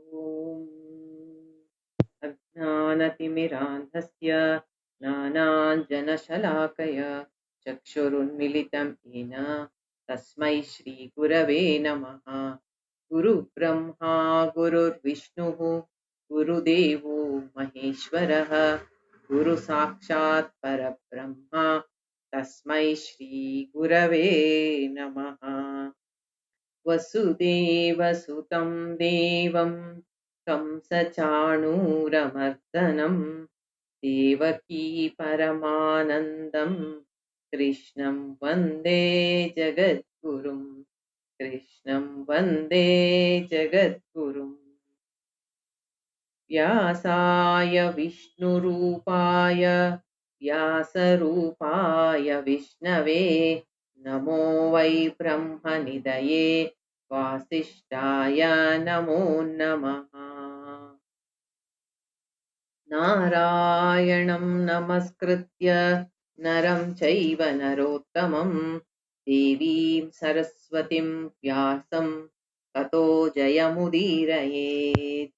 ॐ अज्ञानतिमिरान्धस्य ज्ञानाञ्जनशलाकया चक्षुरुन्मिलितं येन तस्मै श्रीगुरवे नमः। गुरुब्रह्मा गुरुर्विष्णुः गुरुदेवो महेश्वरः गुरुसाक्षात् परब्रह्म तस्मै श्रीगुरवे नमः। वसुदेवसुतं देवं कंसचाणूरमर्दनं देवकी परमानन्दं कृष्णं वन्दे जगद्गुरुं कृष्णं वन्दे जगद्गुरुम्। व्यासाय विष्णुरूपाय व्यासरूपाय विष्णवे नमो वै ब्रह्मनिधये वासिष्ठाय नमो नमः। नारायणं नमस्कृत्य नरं चैव नरोत्तमं देवीं सरस्वतीं व्यासं ततो जयमुदीरयेत्।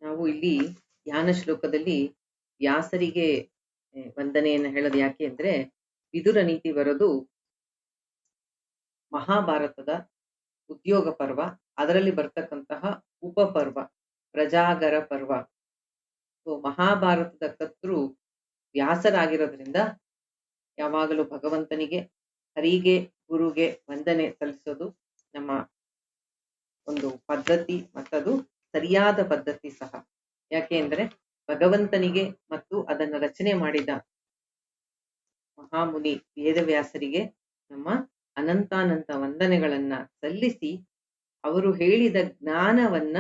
ನಾವು ಇಲ್ಲಿ ಧ್ಯಾನ ಶ್ಲೋಕದಲ್ಲಿ ವ್ಯಾಸರಿಗೆ ವಂದನೆಯನ್ನು ಹೇಳೋದು ಯಾಕೆ ಅಂದ್ರೆ, ವಿದುರ ನೀತಿ ಬರೋದು ಮಹಾಭಾರತದ ಉದ್ಯೋಗ ಪರ್ವ, ಅದರಲ್ಲಿ ಬರ್ತಕ್ಕಂತಹ ಉಪಪರ್ವ ಪ್ರಜಾಗರ ಪರ್ವ. ಸೊ ಮಹಾಭಾರತದ ಕರ್ತೃ ವ್ಯಾಸರಾಗಿರೋದ್ರಿಂದ ಯಾವಾಗಲೂ ಭಗವಂತನಿಗೆ, ಹರಿಗೆ, ಗುರುಗೆ ವಂದನೆ ಸಲ್ಲಿಸೋದು ನಮ್ಮ ಒಂದು ಪದ್ಧತಿ, ಮತ್ತದು ಸರಿಯಾದ ಪದ್ಧತಿ ಸಹ. ಯಾಕೆ ಅಂದ್ರೆ ಭಗವಂತನಿಗೆ ಮತ್ತು ಅದನ್ನು ರಚನೆ ಮಾಡಿದ ಮಹಾಮುನಿ ವೇದವ್ಯಾಸರಿಗೆ ನಮ್ಮ ಅನಂತಾನಂತ ವಂದನೆಗಳನ್ನ ಸಲ್ಲಿಸಿ, ಅವರು ಹೇಳಿದ ಜ್ಞಾನವನ್ನ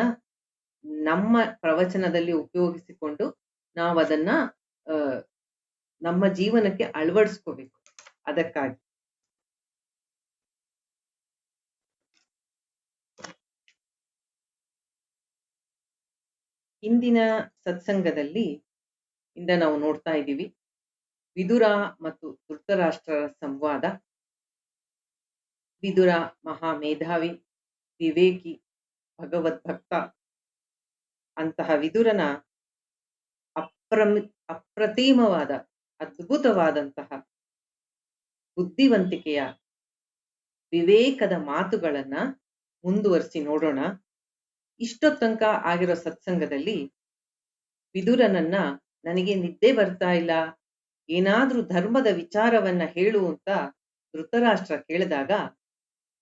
ನಮ್ಮ ಪ್ರವಚನದಲ್ಲಿ ಉಪಯೋಗಿಸಿಕೊಂಡು ನಾವು ಅದನ್ನ ನಮ್ಮ ಜೀವನಕ್ಕೆ ಅಳವಡಿಸ್ಕೋಬೇಕು. ಅದಕ್ಕಾಗಿ ಇಂದಿನ ಸತ್ಸಂಗದಲ್ಲಿ ನಾವು ನೋಡ್ತಾ ಇದ್ದೀವಿ ವಿದುರ ಮತ್ತು ಧೃತರಾಷ್ಟ್ರರ ಸಂವಾದ. ವಿದುರ ಮಹಾಮೇಧಾವಿ, ವಿವೇಕಿ, ಭಗವದ್ಭಕ್ತ. ಅಂತಹ ವಿದುರನ ಅಪ್ರತಿಮವಾದ, ಅದ್ಭುತವಾದಂತಹ ಬುದ್ಧಿವಂತಿಕೆಯ, ವಿವೇಕದ ಮಾತುಗಳನ್ನ ಮುಂದುವರಿಸಿ ನೋಡೋಣ. ಇಷ್ಟೊತ್ತಂಕ ಆಗಿರೋ ಸತ್ಸಂಗದಲ್ಲಿ ವಿದುರನನ್ನ ನನಗೆ ನಿದ್ದೆ ಬರ್ತಾ ಇಲ್ಲ, ಏನಾದ್ರೂ ಧರ್ಮದ ವಿಚಾರವನ್ನ ಹೇಳು ಅಂತ ಧೃತರಾಷ್ಟ್ರ ಕೇಳಿದಾಗ,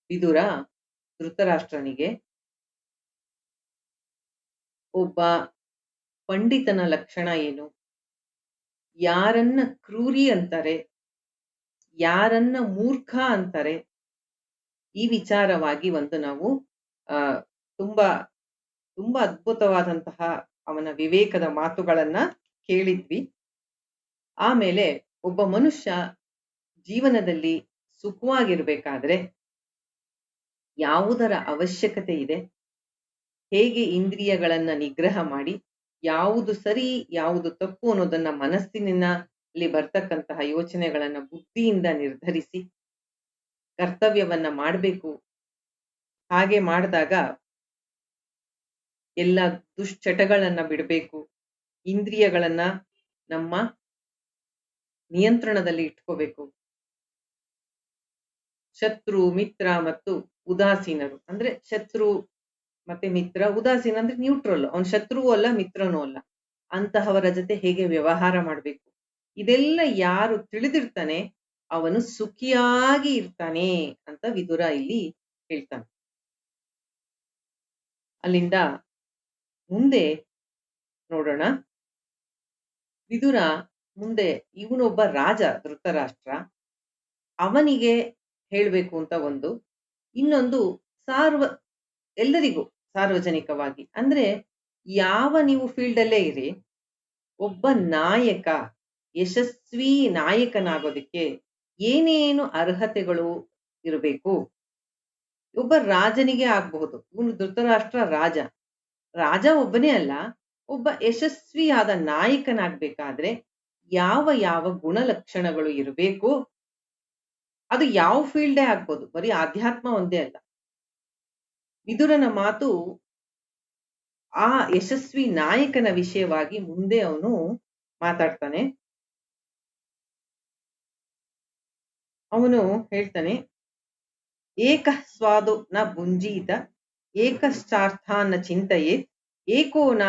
ವಿದುರ ಧೃತರಾಷ್ಟ್ರನಿಗೆ ಒಬ್ಬ ಪಂಡಿತನ ಲಕ್ಷಣ ಏನು, ಯಾರನ್ನ ಕ್ರೂರಿ ಅಂತಾರೆ, ಯಾರನ್ನ ಮೂರ್ಖ ಅಂತಾರೆ, ಈ ವಿಚಾರವಾಗಿ ಒಂದು ನಾವು ತುಂಬಾ ತುಂಬಾ ಅದ್ಭುತವಾದಂತಹ ಅವನ ವಿವೇಕದ ಮಾತುಗಳನ್ನ ಕೇಳಿದ್ವಿ. ಆಮೇಲೆ ಒಬ್ಬ ಮನುಷ್ಯ ಜೀವನದಲ್ಲಿ ಸುಖವಾಗಿರ್ಬೇಕಾದ್ರೆ ಯಾವುದರ ಅವಶ್ಯಕತೆ ಇದೆ, ಹೇಗೆ ಇಂದ್ರಿಯಗಳನ್ನ ನಿಗ್ರಹ ಮಾಡಿ ಯಾವುದು ಸರಿ ಯಾವುದು ತಪ್ಪು ಅನ್ನೋದನ್ನ ಮನಸ್ಸಿನಲ್ಲಿ ಬರ್ತಕ್ಕಂತಹ ಯೋಚನೆಗಳನ್ನ ಬುದ್ಧಿಯಿಂದ ನಿರ್ಧರಿಸಿ ಕರ್ತವ್ಯವನ್ನ ಮಾಡಬೇಕು. ಹಾಗೆ ಮಾಡಿದಾಗ ಎಲ್ಲ ದುಶ್ಚಟಗಳನ್ನ ಬಿಡಬೇಕು, ಇಂದ್ರಿಯಗಳನ್ನ ನಮ್ಮ ನಿಯಂತ್ರಣದಲ್ಲಿ ಇಟ್ಕೋಬೇಕು. ಶತ್ರು, ಮಿತ್ರ ಮತ್ತು ಉದಾಸೀನರು ಅಂದ್ರೆ ಶತ್ರು ಮತ್ತೆ ಮಿತ್ರ, ಉದಾಸೀನ ಅಂದ್ರೆ ನ್ಯೂಟ್ರಲ್, ಅವನ್ ಶತ್ರುವೂ ಅಲ್ಲ ಮಿತ್ರನೂ ಅಲ್ಲ, ಅಂತಹವರ ಜೊತೆ ಹೇಗೆ ವ್ಯವಹಾರ ಮಾಡಬೇಕು, ಇದೆಲ್ಲ ಯಾರು ತಿಳಿದಿರ್ತಾನೆ ಅವನು ಸುಖಿಯಾಗಿ ಇರ್ತಾನೆ ಅಂತ ವಿದುರ ಇಲ್ಲಿ ಹೇಳ್ತಾನೆ. ಅಲ್ಲಿಂದ ಮುಂದೆ ನೋಡೋಣ. ವಿದುರ ಮುಂದೆ ಇವನೊಬ್ಬ ರಾಜ ಧೃತರಾಷ್ಟ್ರ, ಅವನಿಗೆ ಹೇಳ್ಬೇಕು ಅಂತ ಒಂದು, ಇನ್ನೊಂದು ಎಲ್ಲರಿಗೂ ಸಾರ್ವಜನಿಕವಾಗಿ ಅಂದ್ರೆ ಯಾವ ನೀವು ಫೀಲ್ಡ್ ಅಲ್ಲೇ ಇರಿ, ಒಬ್ಬ ನಾಯಕ ಯಶಸ್ವಿ ನಾಯಕನಾಗೋದಕ್ಕೆ ಏನೇನು ಅರ್ಹತೆಗಳು ಇರಬೇಕು. ಒಬ್ಬ ರಾಜನಿಗೆ ಆಗಬಹುದು, ಇವನು ಧೃತರಾಷ್ಟ್ರ ರಾಜ ಒಬ್ಬನೇ ಅಲ್ಲ, ಒಬ್ಬ ಯಶಸ್ವಿಯಾದ ನಾಯಕನಾಗ್ಬೇಕಾದ್ರೆ ಯಾವ ಯಾವ ಗುಣಲಕ್ಷಣಗಳು ಇರಬೇಕು ಅದು ಯಾವ ಫೀಲ್ಡೇ ಆಗ್ಬೋದು, ಬರೀ ಆಧ್ಯಾತ್ಮ ಒಂದೇ ಅಲ್ಲ. ವಿದುರನ ಮಾತು ಆ ಯಶಸ್ವಿ ನಾಯಕನ ವಿಷಯವಾಗಿ ಮುಂದೆ ಅವನು ಮಾತಾಡ್ತಾನೆ. ಅವನು ಹೇಳ್ತಾನೆ, ಏಕಃ ಸ್ವಾದು ನ ಭುಂಜೀತ ಏಕಶ್ಚಾರ್ಥಾನ್ನ ಚಿಂತೆಯೇತ್ ಏಕೋ ನ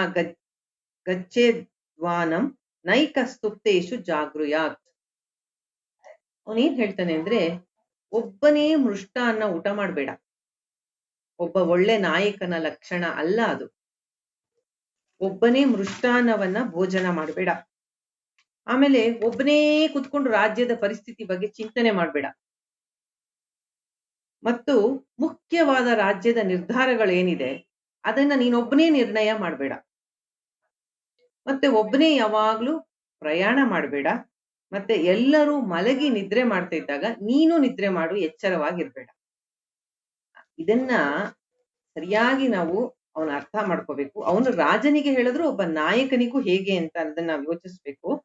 ಗಚ್ಚೇದ್ವಾನಂ ನೈಕ ಸ್ತುಪ್ತೇಶು ಜಾಗೃಯಾತ್. ಅವನೇನ್ ಹೇಳ್ತಾನೆ ಅಂದ್ರೆ, ಒಬ್ಬನೇ ಮೃಷ್ಟಾನ್ನ ಊಟ ಮಾಡಬೇಡ. ಒಬ್ಬ ಒಳ್ಳೆ ನಾಯಕನ ಲಕ್ಷಣ ಅಲ್ಲ ಅದು. ಒಬ್ಬನೇ ಮೃಷ್ಟಾನ್ನವನ್ನ ಭೋಜನ ಮಾಡಬೇಡ. ಆಮೇಲೆ ಒಬ್ಬನೇ ಕುತ್ಕೊಂಡು ರಾಜ್ಯದ ಪರಿಸ್ಥಿತಿ ಬಗ್ಗೆ ಚಿಂತನೆ ಮಾಡಬೇಡ. ಮತ್ತು ಮುಖ್ಯವಾದ ರಾಜ್ಯದ ನಿರ್ಧಾರಗಳೇನಿದೆ ಅದನ್ನ ನೀನೊಬ್ಬನೇ ನಿರ್ಣಯ ಮಾಡಬೇಡ. ಮತ್ತೆ ಒಬ್ಬನೇ ಯಾವಾಗ್ಲೂ ಪ್ರಯಾಣ ಮಾಡಬೇಡ. ಮತ್ತೆ ಎಲ್ಲರೂ ಮಲಗಿ ನಿದ್ರೆ ಮಾಡ್ತಾ ಇದ್ದಾಗ ನೀನು ನಿದ್ರೆ ಮಾಡು, ಎಚ್ಚರವಾಗಿರ್ಬೇಡ. ಇದನ್ನ ಸರಿಯಾಗಿ ನಾವು ಅವನ ಅರ್ಥ ಮಾಡ್ಕೋಬೇಕು. ಅವನು ರಾಜನಿಗೆ ಹೇಳಿದ್ರು ಒಬ್ಬ ನಾಯಕನಿಗೂ ಹೇಗೆ ಅಂತ ಅದನ್ನ ನಾವು ಯೋಚಿಸ್ಬೇಕು.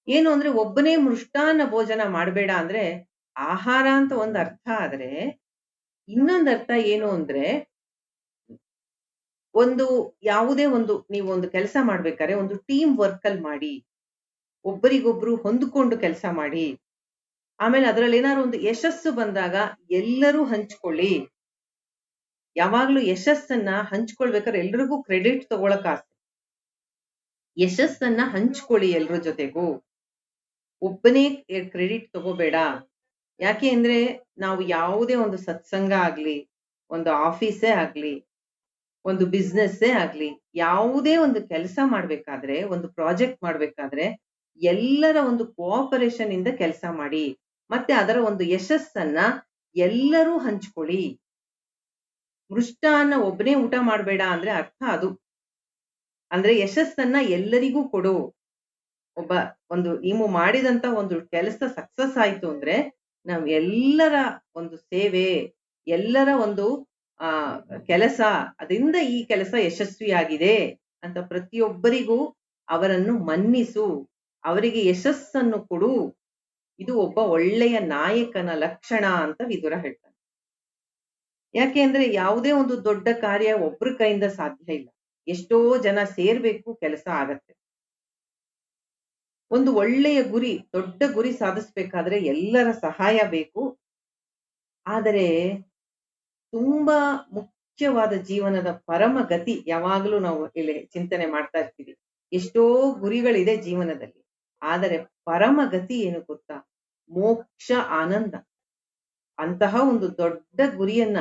ಏನು ಅಂದ್ರೆ, ಒಬ್ಬನೇ ಮೃಷ್ಟಾನ್ನ ಭೋಜನ ಮಾಡಬೇಡ ಅಂದ್ರೆ ಆಹಾರ ಅಂತ ಒಂದು ಅರ್ಥ. ಆದ್ರೆ ಇನ್ನೊಂದು ಅರ್ಥ ಏನು ಅಂದ್ರೆ, ಒಂದು ಯಾವುದೇ ಒಂದು ನೀವು ಒಂದು ಕೆಲಸ ಮಾಡ್ಬೇಕಾದ್ರೆ ಒಂದು ಟೀಮ್ ವರ್ಕ್ ಅಲ್ಲಿ ಮಾಡಿ, ಒಬ್ಬರಿಗೊಬ್ರು ಹೊಂದಿಕೊಂಡು ಕೆಲಸ ಮಾಡಿ. ಆಮೇಲೆ ಅದರಲ್ಲಿ ಏನಾದ್ರು ಒಂದು ಯಶಸ್ಸು ಬಂದಾಗ ಎಲ್ಲರೂ ಹಂಚ್ಕೊಳ್ಳಿ. ಯಾವಾಗ್ಲೂ ಯಶಸ್ಸನ್ನ ಹಂಚ್ಕೊಳ್ಬೇಕಾದ್ರೆ ಎಲ್ರಿಗೂ ಕ್ರೆಡಿಟ್ ತಗೊಳಕ್ ಆಸೆ. ಯಶಸ್ಸನ್ನ ಹಂಚ್ಕೊಳ್ಳಿ ಎಲ್ರ ಜೊತೆಗೂ. ಒಬ್ಬನೇ ಕ್ರೆಡಿಟ್ ತಗೋಬೇಡ. ಯಾಕೆ ಅಂದ್ರೆ, ನಾವು ಯಾವುದೇ ಒಂದು ಸತ್ಸಂಗ ಆಗ್ಲಿ, ಒಂದು ಆಫೀಸೇ ಆಗ್ಲಿ, ಒಂದು ಬಿಸ್ನೆಸ್ಸೇ ಆಗ್ಲಿ, ಯಾವುದೇ ಒಂದು ಕೆಲಸ ಮಾಡ್ಬೇಕಾದ್ರೆ, ಒಂದು ಪ್ರಾಜೆಕ್ಟ್ ಮಾಡ್ಬೇಕಾದ್ರೆ ಎಲ್ಲರ ಒಂದು ಕೋಆಪರೇಷನ್ ಇಂದ ಕೆಲಸ ಮಾಡಿ. ಮತ್ತೆ ಅದರ ಒಂದು ಯಶಸ್ಸನ್ನ ಎಲ್ಲರೂ ಹಂಚ್ಕೊಳ್ಳಿ. ಮೃಷ್ಟಾನ್ನ ಒಬ್ಬನೇ ಊಟ ಮಾಡಬೇಡ ಅಂದ್ರೆ ಅರ್ಥ ಅದು. ಅಂದ್ರೆ ಯಶಸ್ಸನ್ನ ಎಲ್ಲರಿಗೂ ಕೊಡು. ಒಬ್ಬ ಒಂದು ನೀವು ಮಾಡಿದಂತ ಒಂದು ಕೆಲಸ ಸಕ್ಸಸ್ ಆಯ್ತು ಅಂದ್ರೆ ನಾವ್ ಎಲ್ಲರ ಒಂದು ಸೇವೆ, ಎಲ್ಲರ ಒಂದು ಆ ಕೆಲಸ, ಅದರಿಂದ ಈ ಕೆಲಸ ಯಶಸ್ವಿಯಾಗಿದೆ ಅಂತ ಪ್ರತಿಯೊಬ್ಬರಿಗೂ ಅವರನ್ನು ಮನ್ನಿಸು, ಅವರಿಗೆ ಯಶಸ್ಸನ್ನು ಕೊಡು. ಇದು ಒಬ್ಬ ಒಳ್ಳೆಯ ನಾಯಕನ ಲಕ್ಷಣ ಅಂತ ವಿದುರ ಹೇಳ್ತಾನೆ. ಯಾಕೆ ಅಂದ್ರೆ, ಯಾವುದೇ ಒಂದು ದೊಡ್ಡ ಕಾರ್ಯ ಒಬ್ರ ಕೈಯಿಂದ ಸಾಧ್ಯ ಇಲ್ಲ. ಎಷ್ಟೋ ಜನ ಸೇರ್ಬೇಕು, ಕೆಲಸ ಆಗತ್ತೆ. ಒಂದು ಒಳ್ಳೆಯ ಗುರಿ, ದೊಡ್ಡ ಗುರಿ ಸಾಧಿಸ್ಬೇಕಾದ್ರೆ ಎಲ್ಲರ ಸಹಾಯ ಬೇಕು. ಆದರೆ ತುಂಬಾ ಮುಖ್ಯವಾದ ಜೀವನದ ಪರಮ ಗತಿ ಯಾವಾಗಲೂ ನಾವು ಇಲ್ಲಿ ಚಿಂತನೆ ಮಾಡ್ತಾ ಇರ್ತೀವಿ. ಎಷ್ಟೋ ಗುರಿಗಳಿದೆ ಜೀವನದಲ್ಲಿ, ಆದರೆ ಪರಮ ಗತಿ ಏನು ಗೊತ್ತಾ? ಮೋಕ್ಷ, ಆನಂದ. ಅಂತಹ ಒಂದು ದೊಡ್ಡ ಗುರಿಯನ್ನ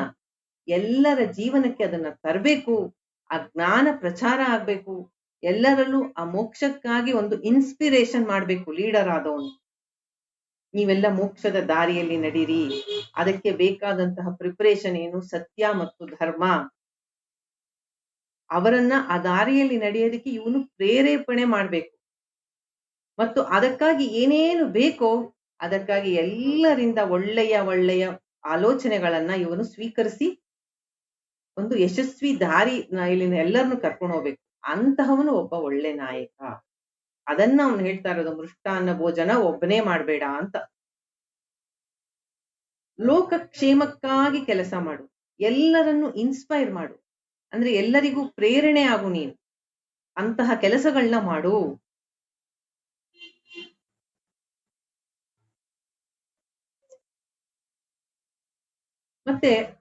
ಎಲ್ಲರ ಜೀವನಕ್ಕೆ ಅದನ್ನ ತರಬೇಕು. ಆ ಜ್ಞಾನ ಪ್ರಚಾರ ಆಗ್ಬೇಕು. ಎಲ್ಲರಲ್ಲೂ ಆ ಮೋಕ್ಷಕ್ಕಾಗಿ ಒಂದು ಇನ್ಸ್ಪಿರೇಷನ್ ಮಾಡ್ಬೇಕು ಲೀಡರ್ ಆದವನು. ನೀವೆಲ್ಲ ಮೋಕ್ಷದ ದಾರಿಯಲ್ಲಿ ನಡೀರಿ, ಅದಕ್ಕೆ ಬೇಕಾದಂತಹ ಪ್ರಿಪರೇಷನ್ ಏನು? ಸತ್ಯ ಮತ್ತು ಧರ್ಮ. ಅವರನ್ನ ಆ ದಾರಿಯಲ್ಲಿ ನಡೆಯೋದಕ್ಕೆ ಇವನು ಪ್ರೇರೇಪಣೆ ಮಾಡ್ಬೇಕು. ಮತ್ತು ಅದಕ್ಕಾಗಿ ಏನೇನು ಬೇಕೋ ಅದಕ್ಕಾಗಿ ಎಲ್ಲರಿಂದ ಒಳ್ಳೆಯ ಆಲೋಚನೆಗಳನ್ನ ಇವನು ಸ್ವೀಕರಿಸಿ ಒಂದು ಯಶಸ್ವಿ ದಾರಿ ಇಲ್ಲಿನ ಎಲ್ಲರನ್ನು ಕರ್ಕೊಂಡು ಹೋಗ್ಬೇಕು. ಅಂತಹವನು ಒಬ್ಬ ಒಳ್ಳೆ ನಾಯಕ. ಅದನ್ನ ಅವನು ಹೇಳ್ತಾ ಇರೋದು, ಮೃಷ್ಟಾನ್ನ ಭೋಜನ ಒಬ್ಬನೇ ಮಾಡಬೇಡ ಅಂತ. ಲೋಕಕ್ಷೇಮಕ್ಕಾಗಿ ಕೆಲಸ ಮಾಡು, ಎಲ್ಲರನ್ನು ಇನ್ಸ್ಪೈರ್ ಮಾಡು. ಅಂದ್ರೆ ಎಲ್ಲರಿಗೂ ಪ್ರೇರಣೆ ಆಗು ನೀನು. ಅಂತಹ ಕೆಲಸಗಳನ್ನ ಮಾಡು. ಮತ್ತೆ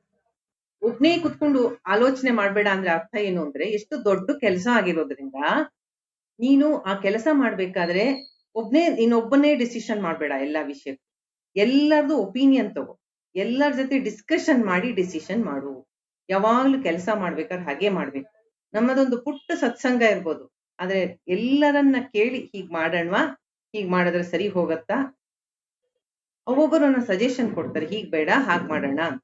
ಒಬ್ನೇ ಕುತ್ಕೊಂಡು ಆಲೋಚನೆ ಮಾಡ್ಬೇಡ ಅಂದ್ರೆ ಅರ್ಥ ಏನು ಅಂದ್ರೆ, ಎಷ್ಟು ದೊಡ್ಡ ಕೆಲಸ ಆಗಿರೋದ್ರಿಂದ ನೀನು ಆ ಕೆಲಸ ಮಾಡ್ಬೇಕಾದ್ರೆ ನೀನೊಬ್ಬನೇ ಡಿಸಿಷನ್ ಮಾಡ್ಬೇಡ. ಎಲ್ಲಾ ವಿಷಯಕ್ಕೂ ಎಲ್ಲರದು ಒಪಿನಿಯನ್ ತಗೋ, ಎಲ್ಲರ ಜೊತೆ ಡಿಸ್ಕಷನ್ ಮಾಡಿ ಡಿಸಿಷನ್ ಮಾಡು. ಯಾವಾಗ್ಲೂ ಕೆಲಸ ಮಾಡ್ಬೇಕಾದ್ರೆ ಹಾಗೆ ಮಾಡ್ಬೇಕು. ನಮ್ಮದೊಂದು ಪುಟ್ಟ ಸತ್ಸಂಗ ಇರ್ಬೋದು, ಆದ್ರೆ ಎಲ್ಲರನ್ನ ಕೇಳಿ ಹೀಗ್ ಮಾಡೋಣವಾ, ಹೀಗ್ ಮಾಡಿದ್ರೆ ಸರಿ ಹೋಗತ್ತಾ? ಒಬ್ಬೊಬ್ಬರನ್ನ ಸಜೆಷನ್ ಕೊಡ್ತಾರೆ, ಹೀಗ್ ಬೇಡ ಹಾಗ್ ಮಾಡೋಣ ಅಂತ.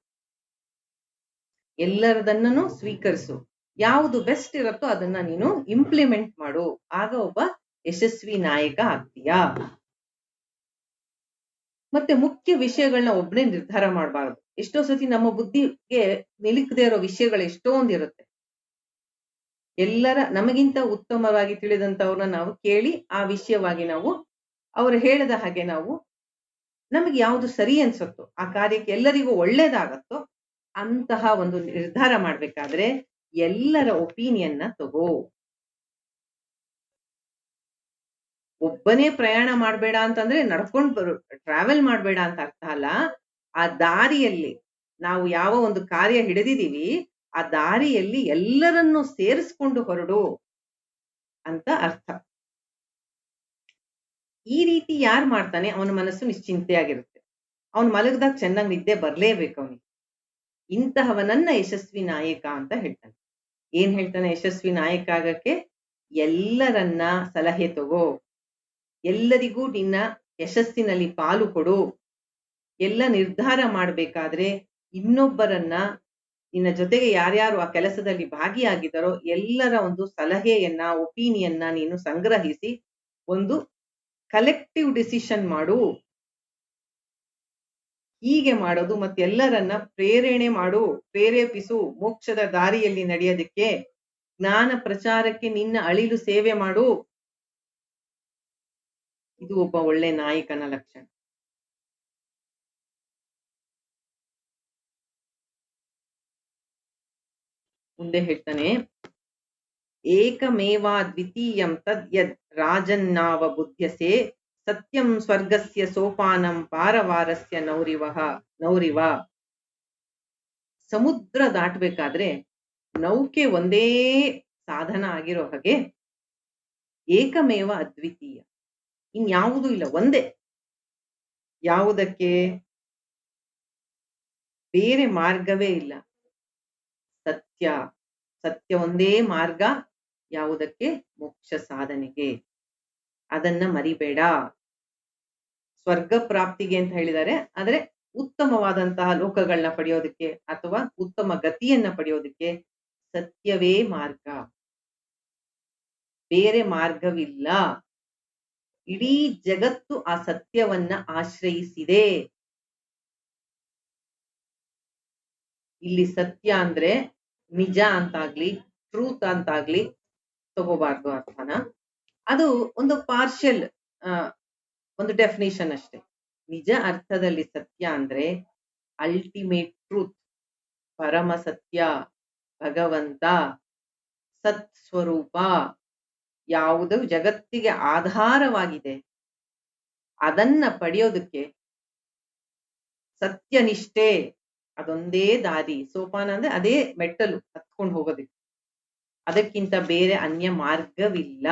ಎಲ್ಲರದನ್ನೂ ಸ್ವೀಕರಿಸು. ಯಾವುದು ಬೆಸ್ಟ್ ಇರುತ್ತೋ ಅದನ್ನ ನೀನು ಇಂಪ್ಲಿಮೆಂಟ್ ಮಾಡು. ಆಗ ಒಬ್ಬ ಯಶಸ್ವಿ ನಾಯಕ ಆಗ್ತೀಯಾ. ಮತ್ತೆ ಮುಖ್ಯ ವಿಷಯಗಳನ್ನ ಒಬ್ಬನೇ ನಿರ್ಧಾರ ಮಾಡಬಾರದು. ಎಷ್ಟೋ ಸತಿ ನಮ್ಮ ಬುದ್ಧಿಗೆ ನಿಲುಕದೇ ಇರೋ ವಿಷಯಗಳು ಎಷ್ಟೊಂದಿರುತ್ತೆ. ಎಲ್ಲರ ನಮಗಿಂತ ಉತ್ತಮವಾಗಿ ತಿಳಿದಂತವ್ರನ್ನ ನಾವು ಕೇಳಿ ಆ ವಿಷಯವಾಗಿ ನಾವು ಅವರು ಹೇಳಿದ ಹಾಗೆ ನಾವು ನಮಗೆ ಯಾವುದು ಸರಿ ಅನ್ಸುತ್ತೋ ಆ ಕಾರ್ಯಕ್ಕೆ ಎಲ್ಲರಿಗೂ ಒಳ್ಳೇದಾಗತ್ತೋ ಅಂತಹ ಒಂದು ನಿರ್ಧಾರ ಮಾಡ್ಬೇಕಾದ್ರೆ ಎಲ್ಲರ ಒಪಿನಿಯನ್ನ ತಗೋ. ಒಬ್ಬನೇ ಪ್ರಯಾಣ ಮಾಡಬೇಡ ಅಂತಂದ್ರೆ ನಡ್ಕೊಂಡು ಟ್ರಾವೆಲ್ ಮಾಡಬೇಡ ಅಂತ ಅರ್ಥ ಅಲ್ಲ. ಆ ದಾರಿಯಲ್ಲಿ ನಾವು ಯಾವ ಒಂದು ಕಾರ್ಯ ಹಿಡಿದಿದೀವಿ ಆ ದಾರಿಯಲ್ಲಿ ಎಲ್ಲರನ್ನೂ ಸೇರಿಸ್ಕೊಂಡು ಹೊರಡು ಅಂತ ಅರ್ಥ. ಈ ರೀತಿ ಯಾರು ಮಾಡ್ತಾನೆ ಅವನ ಮನಸ್ಸು ನಿಶ್ಚಿಂತೆಯಾಗಿರುತ್ತೆ. ಅವನು ಮಲಗದಾಗ ಚೆನ್ನಾಗಿ ನಿದ್ದೆ ಬರ್ಲೇಬೇಕು ಅವನಿಗೆ. ಇಂತಹವನನ್ನ ಯಶಸ್ವಿ ನಾಯಕ ಅಂತ ಹೇಳ್ತಾನೆ. ಏನ್ ಹೇಳ್ತಾನೆ ಯಶಸ್ವಿ ನಾಯಕ ಆಗಕ್ಕೆ? ಎಲ್ಲರನ್ನ ಸಲಹೆ ತಗೋ, ಎಲ್ಲರಿಗೂ ನಿನ್ನ ಯಶಸ್ಸಿನಲ್ಲಿ ಪಾಲು ಕೊಡು, ಎಲ್ಲ ನಿರ್ಧಾರ ಮಾಡ್ಬೇಕಾದ್ರೆ ಇನ್ನೊಬ್ಬರನ್ನ ನಿನ್ನ ಜೊತೆಗೆ ಯಾರ್ಯಾರು ಆ ಕೆಲಸದಲ್ಲಿ ಭಾಗಿಯಾಗಿದ್ದಾರೋ ಎಲ್ಲರ ಒಂದು ಸಲಹೆಯನ್ನ ಒಪಿನಿಯನ್ನ ನೀನು ಸಂಗ್ರಹಿಸಿ ಒಂದು ಕಲೆಕ್ಟಿವ್ ಡಿಸಿಷನ್ ಮಾಡು. ಹೀಗೆ ಮಾಡೋದು ಮತ್ತೆಲ್ಲರನ್ನ ಪ್ರೇರಣೆ ಮಾಡು, ಪ್ರೇರೇಪಿಸು, ಮೋಕ್ಷದ ದಾರಿಯಲ್ಲಿ ನಡೆಯೋದಕ್ಕೆ, ಜ್ಞಾನ ಪ್ರಚಾರಕ್ಕೆ ನಿನ್ನ ಅಳಿಲು ಸೇವೆ ಮಾಡು. ಇದು ಒಬ್ಬ ಒಳ್ಳೆ ನಾಯಕನ ಲಕ್ಷಣ. ಮುಂದೆ ಹೇಳ್ತಾನೆ, ಏಕಮೇವಾ ದ್ವಿತೀಯಂ ತದ್ ಯದ್ ರಾಜನ್ನಾವ ಬುದ್ಧ್ಯಸೆ ಸತ್ಯಂ ಸ್ವರ್ಗಸ್ಯ ಸೋಪಾನಂ ಪಾರವಾರಸ್ಯ ನೌರಿವ. ಸಮುದ್ರ ದಾಟಬೇಕಾದ್ರೆ ನೌಕೆ ಒಂದೇ ಸಾಧನ ಆಗಿರೋ ಹಾಗೆ ಏಕಮೇವ ಅದ್ವಿತೀಯ, ಇನ್ಯಾವುದೂ ಇಲ್ಲ, ಒಂದೇ. ಯಾವುದಕ್ಕೆ? ಬೇರೆ ಮಾರ್ಗವೇ ಇಲ್ಲ. ಸತ್ಯ, ಸತ್ಯ ಒಂದೇ ಮಾರ್ಗ. ಯಾವುದಕ್ಕೆ? ಮೋಕ್ಷ ಸಾಧನೆಗೆ. ಅದನ್ನ ಮರಿಬೇಡ. ಸ್ವರ್ಗ ಪ್ರಾಪ್ತಿಗೆ ಅಂತ ಹೇಳಿದ್ದಾರೆ, ಆದ್ರೆ ಉತ್ತಮವಾದಂತಹ ಲೋಕಗಳನ್ನ ಪಡೆಯೋದಕ್ಕೆ ಅಥವಾ ಉತ್ತಮ ಗತಿಯನ್ನ ಪಡೆಯೋದಕ್ಕೆ ಸತ್ಯವೇ ಮಾರ್ಗ, ಬೇರೆ ಮಾರ್ಗವಿಲ್ಲ. ಇಡೀ ಜಗತ್ತು ಆ ಸತ್ಯವನ್ನ ಆಶ್ರಯಿಸಿದೆ. ಇಲ್ಲಿ ಸತ್ಯ ಅಂದ್ರೆ ನಿಜ ಅಂತಾಗ್ಲಿ ಟ್ರೂತ್ ಅಂತಾಗ್ಲಿ ತಗೋಬಾರ್ದು ಅರ್ಥನ. ಅದು ಒಂದು ಪಾರ್ಷಿಯಲ್ ಒಂದು ಡೆಫಿನೇಷನ್ ಅಷ್ಟೇ. ನಿಜ ಅರ್ಥದಲ್ಲಿ ಸತ್ಯ ಅಂದ್ರೆ ಅಲ್ಟಿಮೇಟ್ ಟ್ರೂತ್, ಪರಮ ಸತ್ಯ, ಭಗವಂತ, ಸತ್ ಸ್ವರೂಪ, ಯಾವುದು ಜಗತ್ತಿಗೆ ಆಧಾರವಾಗಿದೆ ಅದನ್ನ ಪಡೆಯೋದಕ್ಕೆ ಸತ್ಯನಿಷ್ಠೆ ಅದೊಂದೇ ದಾರಿ. ಸೋಪಾನ ಅಂದ್ರೆ ಅದೇ ಮೆಟ್ಟಲು ಹತ್ಕೊಂಡು ಹೋಗೋದಕ್ಕೆ, ಅದಕ್ಕಿಂತ ಬೇರೆ ಅನ್ಯ ಮಾರ್ಗವಿಲ್ಲ.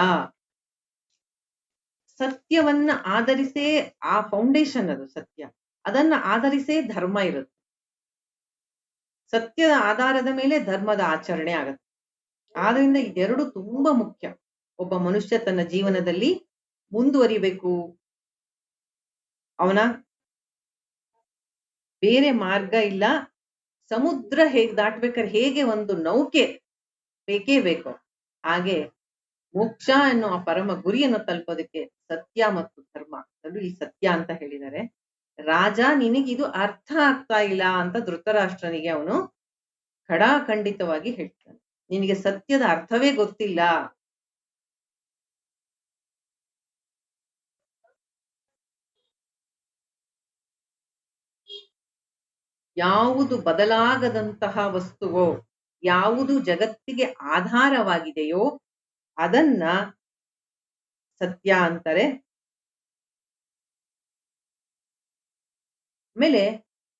ಸತ್ಯವನ್ನ ಆಧರಿಸೇ ಆ ಫೌಂಡೇಶನ್, ಅದು ಸತ್ಯ, ಅದನ್ನ ಆಧರಿಸೇ ಧರ್ಮ ಇರುತ್ತೆ. ಸತ್ಯದ ಆಧಾರದ ಮೇಲೆ ಧರ್ಮದ ಆಚರಣೆ ಆಗತ್ತೆ. ಆದ್ರಿಂದ ಇದೆರಡು ತುಂಬಾ ಮುಖ್ಯ. ಒಬ್ಬ ಮನುಷ್ಯ ತನ್ನ ಜೀವನದಲ್ಲಿ ಮುಂದುವರಿಬೇಕು, ಅವನ ಬೇರೆ ಮಾರ್ಗ ಇಲ್ಲ. ಸಮುದ್ರ ಹೇಗೆ ದಾಟ್ಬೇಕಾದ್ರೆ ಹೇಗೆ ಒಂದು ನೌಕೆ ಬೇಕೇ ಬೇಕು, ಹಾಗೆ ಮೋಕ್ಷ ಅನ್ನೋ ಆ ಪರಮ ಗುರಿಯನ್ನು ತಲುಪೋದಕ್ಕೆ ಸತ್ಯ ಮತ್ತು ಧರ್ಮ, ಅದು ಈ ಸತ್ಯ ಅಂತ ಹೇಳಿದ್ದಾರೆ. ರಾಜ, ನಿನಗಿದು ಅರ್ಥ ಆಗ್ತಾ ಇಲ್ಲ ಅಂತ ಧೃತರಾಷ್ಟ್ರನಿಗೆ ಅವನು ಖಡಾಖಂಡಿತವಾಗಿ ಹೇಳ್ತಾನೆ. ನಿನಗೆ ಸತ್ಯದ ಅರ್ಥವೇ ಗೊತ್ತಿಲ್ಲ. ಯಾವುದು ಬದಲಾಗದಂತಹ ವಸ್ತುವೋ, ಯಾವುದು ಜಗತ್ತಿಗೆ ಆಧಾರವಾಗಿದೆಯೋ ಅದನ್ನ ಸತ್ಯ ಅಂತಾರೆ. ಆಮೇಲೆ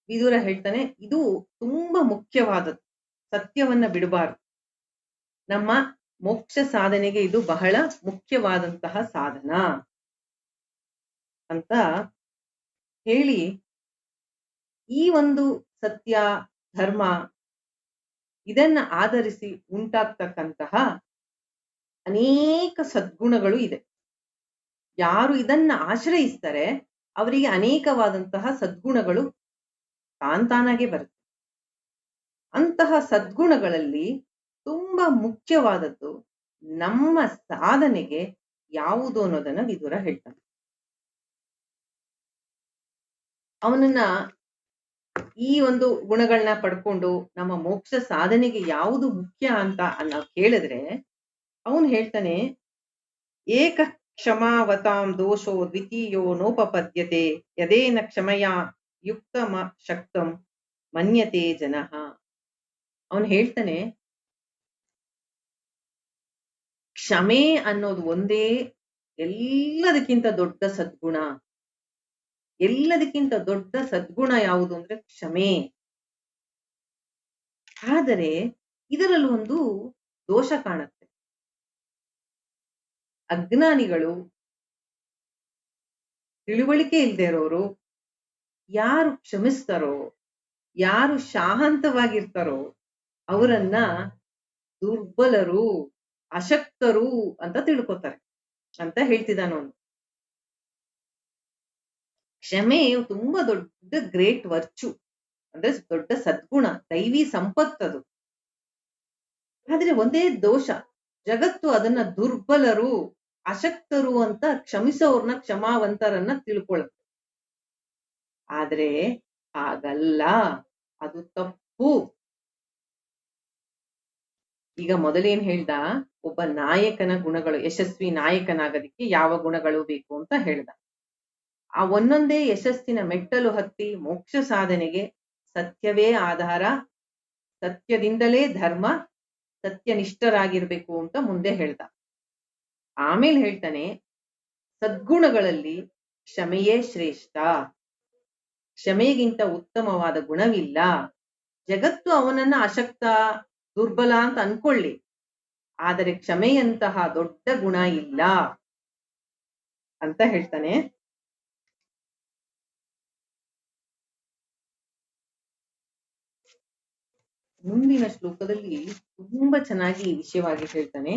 ವಿದುರ ಹೇಳ್ತಾನೆ, ಇದು ತುಂಬಾ ಮುಖ್ಯವಾದದ್ದು, ಸತ್ಯವನ್ನ ಬಿಡಬಾರದು. ನಮ್ಮ ಮೋಕ್ಷ ಸಾಧನೆಗೆ ಇದು ಬಹಳ ಮುಖ್ಯವಾದಂತಹ ಸಾಧನ ಅಂತ ಹೇಳಿ, ಈ ಒಂದು ಸತ್ಯ ಧರ್ಮ ಇದನ್ನ ಆಧರಿಸಿ ಉಂಟಾಗ್ತಕ್ಕಂತಹ ಅನೇಕ ಸದ್ಗುಣಗಳು ಇದೆ. ಯಾರು ಇದನ್ನ ಆಶ್ರಯಿಸ್ತಾರೆ ಅವರಿಗೆ ಅನೇಕವಾದಂತಹ ಸದ್ಗುಣಗಳು ತಾನಾಗೆ ಬರುತ್ತೆ. ಅಂತಹ ಸದ್ಗುಣಗಳಲ್ಲಿ ತುಂಬಾ ಮುಖ್ಯವಾದದ್ದು ನಮ್ಮ ಸಾಧನೆಗೆ ಯಾವುದು ಅನ್ನೋದನ್ನ ವಿದುರ ಹೇಳ್ತಾನೆ. ಅವನನ್ನ ಈ ಒಂದು ಗುಣಗಳನ್ನ ಪಡ್ಕೊಂಡು ನಮ್ಮ ಮೋಕ್ಷ ಸಾಧನೆಗೆ ಯಾವುದು ಮುಖ್ಯ ಅಂತ ನಾವು ಕೇಳಿದ್ರೆ ಅವನು ಹೇಳ್ತಾನೆ, ಏಕ ಕ್ಷಮಾವತಾಂ ದೋಷೋ ದ್ವಿತೀಯೋ ನೋಪಪದ್ಯತೆ ಯದೇನ ಕ್ಷಮಯಾ ಯುಕ್ತಮ ಶಕ್ತಂ ಮನ್ಯತೆ ಜನಃ. ಅವನು ಹೇಳ್ತಾನೆ, ಕ್ಷಮೆ ಅನ್ನೋದು ಒಂದೇ ಎಲ್ಲದಕ್ಕಿಂತ ದೊಡ್ಡ ಸದ್ಗುಣ. ಎಲ್ಲದಕ್ಕಿಂತ ದೊಡ್ಡ ಸದ್ಗುಣ ಯಾವುದು ಅಂದ್ರೆ ಕ್ಷಮೆ. ಆದರೆ ಇದರಲ್ಲಿ ಒಂದು ದೋಷ ಕಾಣುತ್ತೆ. ಅಜ್ಞಾನಿಗಳು, ತಿಳುವಳಿಕೆ ಇಲ್ಲದೆ ಇರೋರು ಯಾರು ಕ್ಷಮಿಸ್ತಾರೋ, ಯಾರು ಶಾಂತವಾಗಿರ್ತಾರೋ ಅವರನ್ನ ದುರ್ಬಲರು, ಅಶಕ್ತರು ಅಂತ ತಿಳ್ಕೊತಾರೆ ಅಂತ ಹೇಳ್ತಿದ್ದಾನವನು. ಕ್ಷಮೆ ತುಂಬಾ ದೊಡ್ಡ ಗ್ರೇಟ್ ವರ್ಚು, ಅಂದ್ರೆ ದೊಡ್ಡ ಸದ್ಗುಣ, ದೈವಿ ಸಂಪತ್ತದು. ಆದ್ರೆ ಒಂದೇ ದೋಷ, ಜಗತ್ತು ಅದನ್ನ ದುರ್ಬಲರು, ಅಶಕ್ತರು ಅಂತ ಕ್ಷಮಿಸೋರ್ನ, ಕ್ಷಮಾವಂತರನ್ನ ತಿಳ್ಕೊಳ್ಳುತ್ತೆ. ಆದ್ರೆ ಹಾಗಲ್ಲ, ಅದು ತಪ್ಪು. ಈಗ ಮೊದಲೇನ್ ಹೇಳ್ದ, ಒಬ್ಬ ನಾಯಕನ ಗುಣಗಳು, ಯಶಸ್ವಿ ನಾಯಕನಾಗೋದಿಕ್ಕೆ ಯಾವ ಗುಣಗಳು ಬೇಕು ಅಂತ ಹೇಳ್ದ. ಆ ಒಂದೊಂದೇ ಯಶಸ್ಸಿನ ಮೆಟ್ಟಲು ಹತ್ತಿ ಮೋಕ್ಷ ಸಾಧನೆಗೆ ಸತ್ಯವೇ ಆಧಾರ, ಸತ್ಯದಿಂದಲೇ ಧರ್ಮ, ಸತ್ಯನಿಷ್ಠರಾಗಿರ್ಬೇಕು ಅಂತ ಮುಂದೆ ಹೇಳ್ದ. ಆಮೇಲೆ ಹೇಳ್ತಾನೆ, ಸದ್ಗುಣಗಳಲ್ಲಿ ಕ್ಷಮೆಯೇ ಶ್ರೇಷ್ಠ, ಕ್ಷಮೆಗಿಂತ ಉತ್ತಮವಾದ ಗುಣವಿಲ್ಲ. ಜಗತ್ತು ಅವನನ್ನ ಅಶಕ್ತ, ದುರ್ಬಲ ಅಂತ ಅನ್ಕೊಳ್ಳಿ, ಆದರೆ ಕ್ಷಮೆಯಂತಹ ದೊಡ್ಡ ಗುಣ ಇಲ್ಲ ಅಂತ ಹೇಳ್ತಾನೆ. ಮುಂದಿನ ಶ್ಲೋಕದಲ್ಲಿ ತುಂಬಾ ಚೆನ್ನಾಗಿ ಈ ವಿಷಯವಾಗಿ ಹೇಳ್ತಾನೆ.